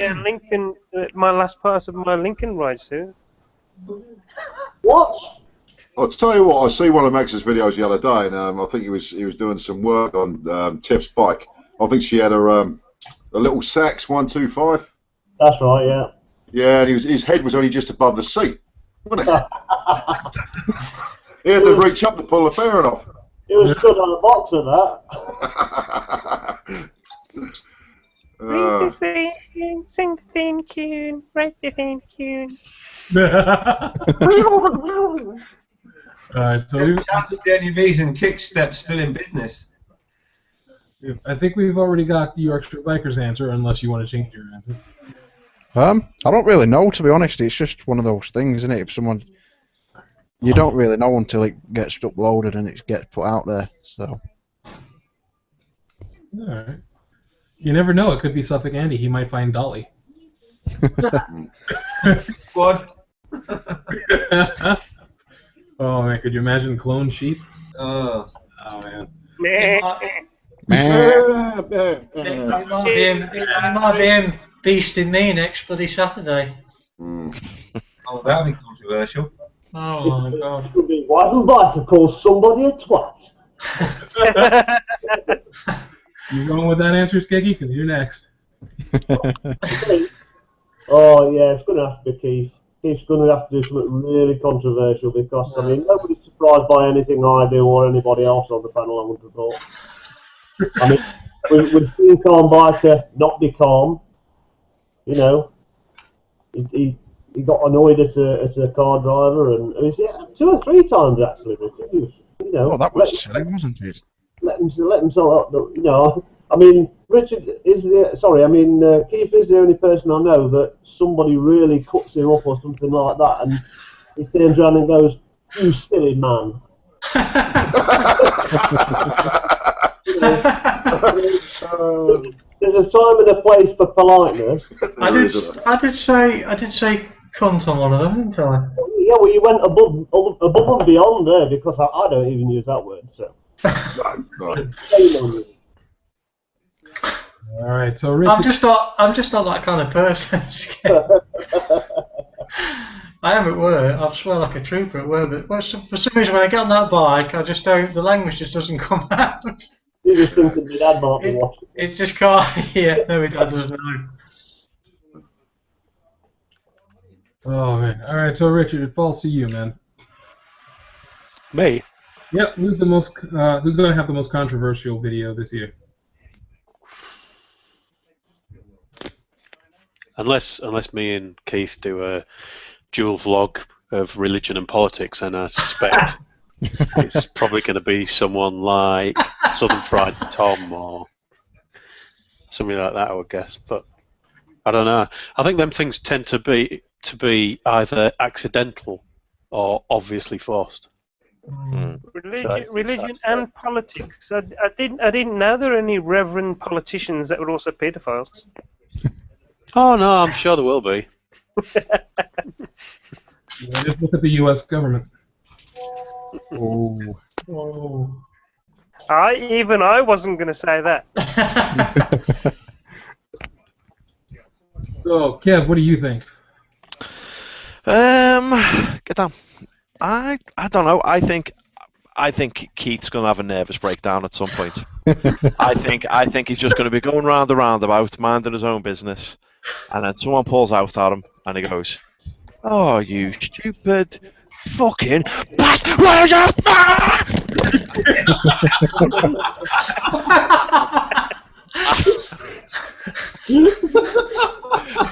at Lincoln, my last part of my Lincoln ride soon. What? I'll tell you what, I see one of Max's videos the other day, and I think he was doing some work on Tiff's bike. I think she had a little Sax 125. That's right, yeah. Yeah, and his head was only just above the seat. Wasn't it? He had to reach up to pull the fairing off. He was stood on a box of that. Read the theme, sing the theme tune, write the theme tune. Alright, so Chances the only reason Kickstep's still in business. I think we've already got the Yorkshire Bikers answer, unless you want to change your answer. I don't really know, to be honest. It's just one of those things, isn't it? If someone, you don't really know until it gets uploaded and it gets put out there. So. Alright. You never know. It could be Suffolk Andy. He might find Dolly. What? Oh man, could you imagine clone sheep? Oh man. It might be him beasting me next bloody Saturday. Oh, that'll be controversial. Oh my God. Why would Biker call somebody a twat? You going with that answer, Skeggy? Because you're next. Oh yeah, it's going to have to be Keith. Keith's going to have to do something really controversial because, I mean, nobody's surprised by anything I do or anybody else on the panel, I would have thought. I mean, we've seen Calm Biker not be calm. You know, he got annoyed at a car driver, and it was 2 or 3 times actually. Richard. He was, you know, Oh, that was silly, wasn't it? let him sort out. You know, I mean, Richard is Keith is the only person I know that somebody really cuts him up or something like that, and he turns around and goes, "You silly man." There's a time and a place for politeness. I did say cunt on one of them, didn't I? Yeah, well, you went above and beyond there because I don't even use that word. So. All right, so Richard. I'm just not that kind of person. I am at work. I swear like a trooper at work, but for some reason when I get on that bike, I just don't. The language just doesn't come out. You just think that your dad might be watching. It just can't. Yeah, no, my dad doesn't know. Oh man! All right, so Richard, it falls to you, man. Me? Yep. Who's the most? Who's going to have the most controversial video this year? Unless me and Keith do a dual vlog of religion and politics, and I suspect it's probably going to be someone like Southern Fried Tom or something like that, I would guess. But I don't know. I think them things tend to be either accidental or obviously forced. Religion and politics. I didn't know there were any reverend politicians that were also paedophiles. Oh no, I'm sure there will be. Yeah, just look at the U.S. government. Oh. Oh. Even I wasn't going to say that. So, Kev, what do you think? Get down. I don't know. I think Keith's gonna have a nervous breakdown at some point. I think he's just gonna be going round the roundabout, minding his own business, and then someone pulls out at him, and he goes, "Oh, you stupid fucking bastard! Where's your fuck?"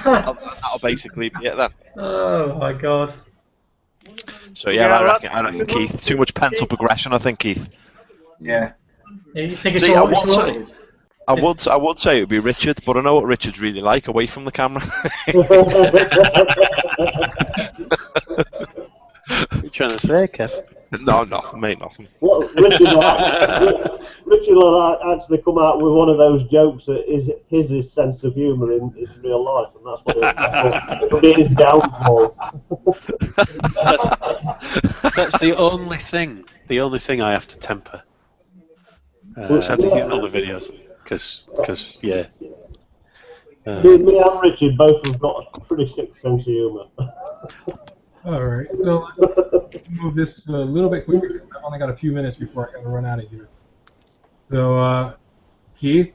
That'll basically be it then. Oh my god. So yeah, I reckon Keith. Too much pent up aggression, I think, Keith. Yeah. You think it's See, all I would say it would be Richard, but I know what Richard's really like away from the camera. What are you trying to say, Kev? No, mate, nothing. Well, Richard will actually come out with one of those jokes that is his sense of humour in real life, and that's what it'll be his downfall. That's the only thing I have to temper. Sense of humour on the videos, because yeah. Me and Richard both have got a pretty sick sense of humour. Alright, so let's move this a little bit quicker. I've only got a few minutes before I gotta run out of here. So, Keith?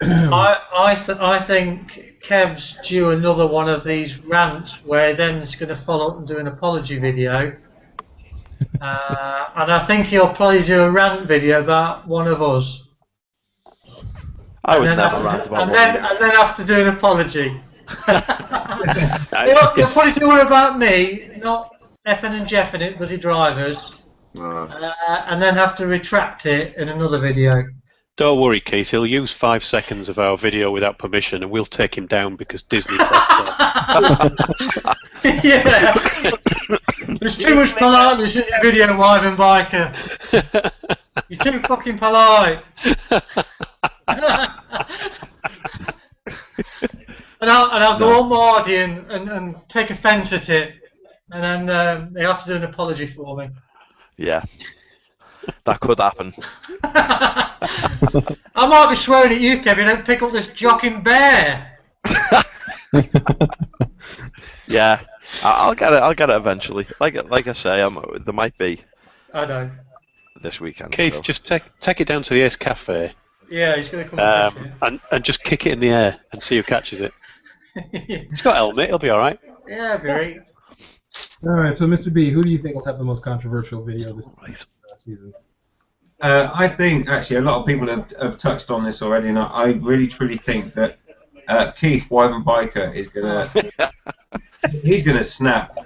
I think Kev's due another one of these rants where then he's going to follow up and do an apology video. And I think he'll probably do a rant video about one of us. I would never rant about one of you. And then have to do an apology. He'll probably do one about me, not effing and jeffing it, bloody drivers. And then have to retract it in another video. Don't worry, Keith. He'll use 5 seconds of our video without permission, and we'll take him down because Disney said so. Yeah. There's too much politeness in your video, Wyvern Biker. You're too fucking polite. And I'll go on Mardy and take offence at it, and then they have to do an apology for me. Yeah, that could happen. I might be swearing at you, Kevin. Don't pick up this jocking bear. Yeah, I'll get it. I'll get it eventually. Like I say, there might be. I know. This weekend. Keith, so. just take it down to the Ace Cafe. Yeah, he's going to come and catch it. And just kick it in the air and see who catches it. He's got a helmet. He'll be all right. Yeah, great. All right, so Mr. B, who do you think will have the most controversial video this season? I think actually a lot of people have touched on this already, and I really truly think that Keith Wyvern Biker is gonna he's gonna snap.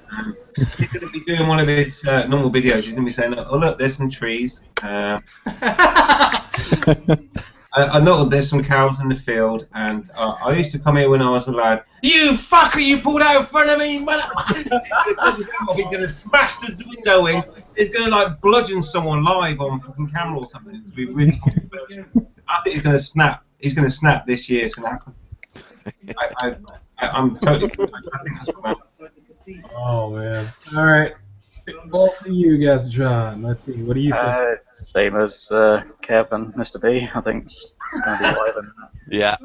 He's gonna be doing one of his normal videos. He's gonna be saying, "Oh look, there's some trees. I know there's some cows in the field, and I used to come here when I was a lad. You fucker, you pulled out in front of me! He's gonna smash the window in. He's gonna like bludgeon someone live on fucking camera or something. It's gonna be really controversial. I think he's gonna snap. He's gonna snap this year. It's gonna happen. I'm totally. I think that's what happened. Oh man! All right, we'll see you guys, John. Let's see. What do you think? Same as Kev and Mr. B. I think it's going to be Wyvern. Yeah.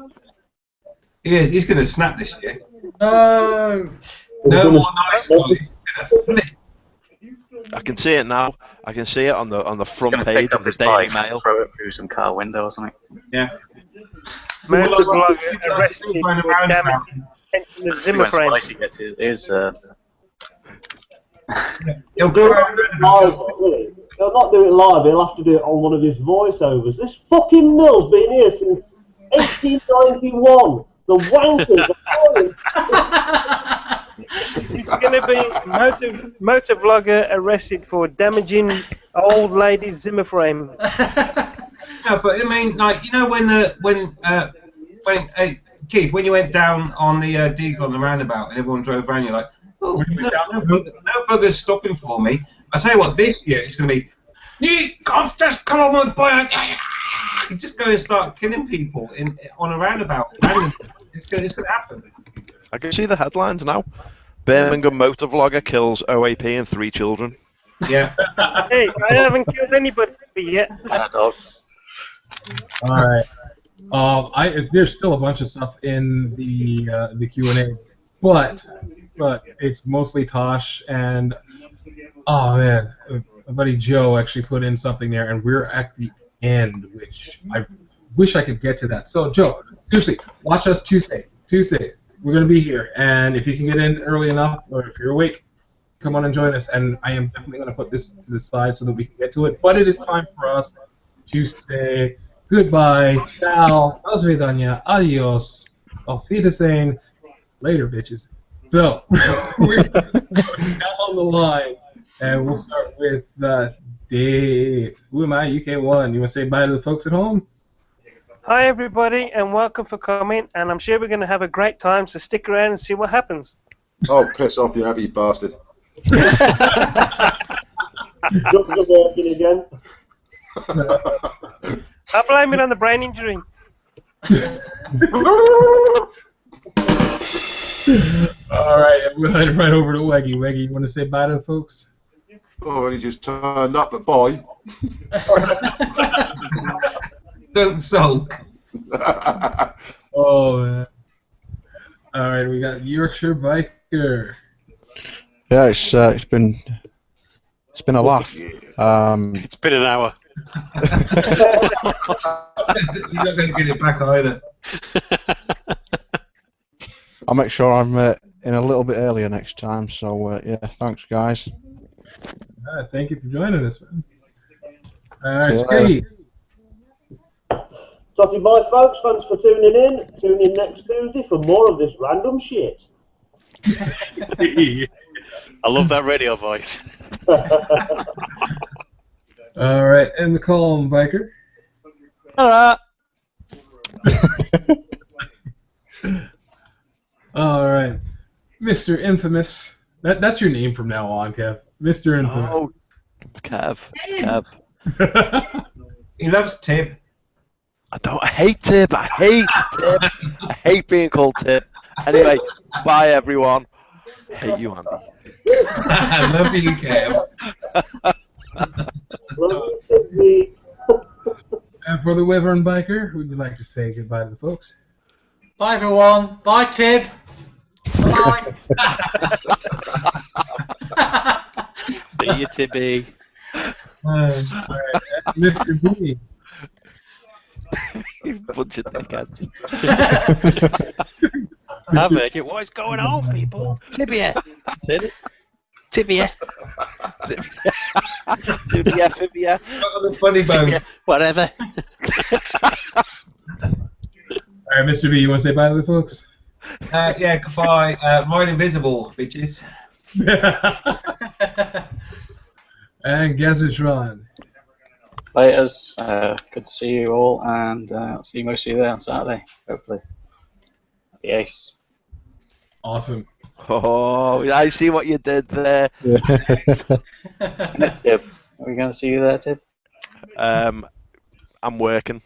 He is. He's gonna snap this year. No. No more nice guys. He's gonna flip. I can see it now. I can see it on the front page of the Daily Mail. Throw it through some car window or something. Yeah. Motovloggers arrested for damaging the Zimmer frame. He gets his He'll go around live. He'll not do it live. He'll have to do it on one of his voiceovers. This fucking mill's been here since 1891. The wankers are He's going to be motovlogger arrested for damaging old lady's Zimmer frame. No, but I mean, like, you know, when Keith, when you went down on the diesel on the roundabout and everyone drove around, you're like, oh, no bugger's stopping for me. I tell you what, this year it's going to be, you just come on my bike, you just go and start killing people on a roundabout. It's going to happen. I can see the headlines now. Birmingham motovlogger kills OAP and 3 children. Yeah. Hey, I haven't killed anybody yet. Dog. All right. There's still a bunch of stuff in the Q&A, but it's mostly Tosh and oh man, my buddy Joe actually put in something there, and we're at the end, which I wish I could get to that. So Joe, seriously, watch us Tuesday. Tuesday, we're gonna be here, and if you can get in early enough, or if you're awake, come on and join us. And I am definitely gonna put this to the side so that we can get to it. But it is time for us to say goodbye. Ciao. До свидания. Adios. Auf Wiedersehen. Later, bitches. So, we're now on the line, and we'll start with Dave. Who am I? UK1. You want to say bye to the folks at home? Hi, everybody, and welcome for coming. And I'm sure we're going to have a great time, so stick around and see what happens. Oh, piss off, you heavy bastard. Jumping walking again. I blame it on the brain injury. All right, we'll head right over to Weggy. Weggy, you want to say bye to the folks? Oh, and he just turned up, but bye. Don't sulk. Oh, man. All right, we got Yorkshire Biker. Yeah, it's been a laugh. It's been an hour. You're not going to get it back either. I'll make sure I'm in a little bit earlier next time. So yeah, thanks guys. Thank you for joining us, man. All right, Yeah. Steve. Totty bye, folks. Thanks for tuning in. Tune in next Tuesday for more of this random shit. I love that radio voice. All right, and the Calm Biker. Alright. All right, Mr. Infamous. That's your name from now on, Kev. Mr. Infamous. Oh, it's Kev. It's Kev. He loves Tib. I hate Tib. I hate Tib. I hate being called Tib. Anyway, bye everyone. I hate you, Andy. I love you, Kev. And for the Wyvern Biker, would you like to say goodbye to the folks? Bye everyone. Bye Tib. Bye. See you, Tibby. All right, Mr. B. You bunch of dickheads. Have it. What is going on, people? Tibia. That's it. Tibia. Tibia, fibia. Not the funny bone. Tibia. Whatever. All right, Mr. B, you want to say bye to the folks? Yeah, goodbye. Ride invisible, bitches. And Gazatron. Laters. Good to see you all, and I'll see most of you there on Saturday, hopefully. The ace. Awesome. Oh, I see what you did there. Tib. Are we going to see you there, Tib? I'm working.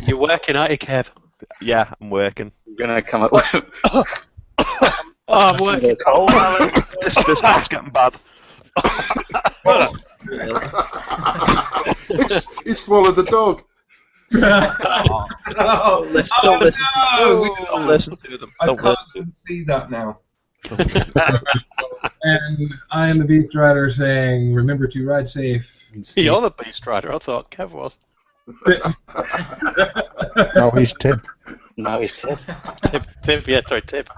You're working, aren't you, Kev? Yeah, I'm working. I'm going to come up with... I'm working. This is getting bad. He's swallowed the dog. Don't listen to them. I Don't can't see that now. And I am the Beast Rider saying, remember to ride safe. And stay. You're the Beast Rider. I thought Kev was. No, he's Tib. No, he's Tib. Tib. Yeah, sorry, Tib.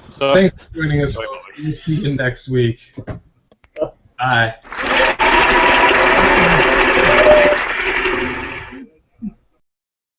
So, Thanks for joining us. We'll see you next week. Bye.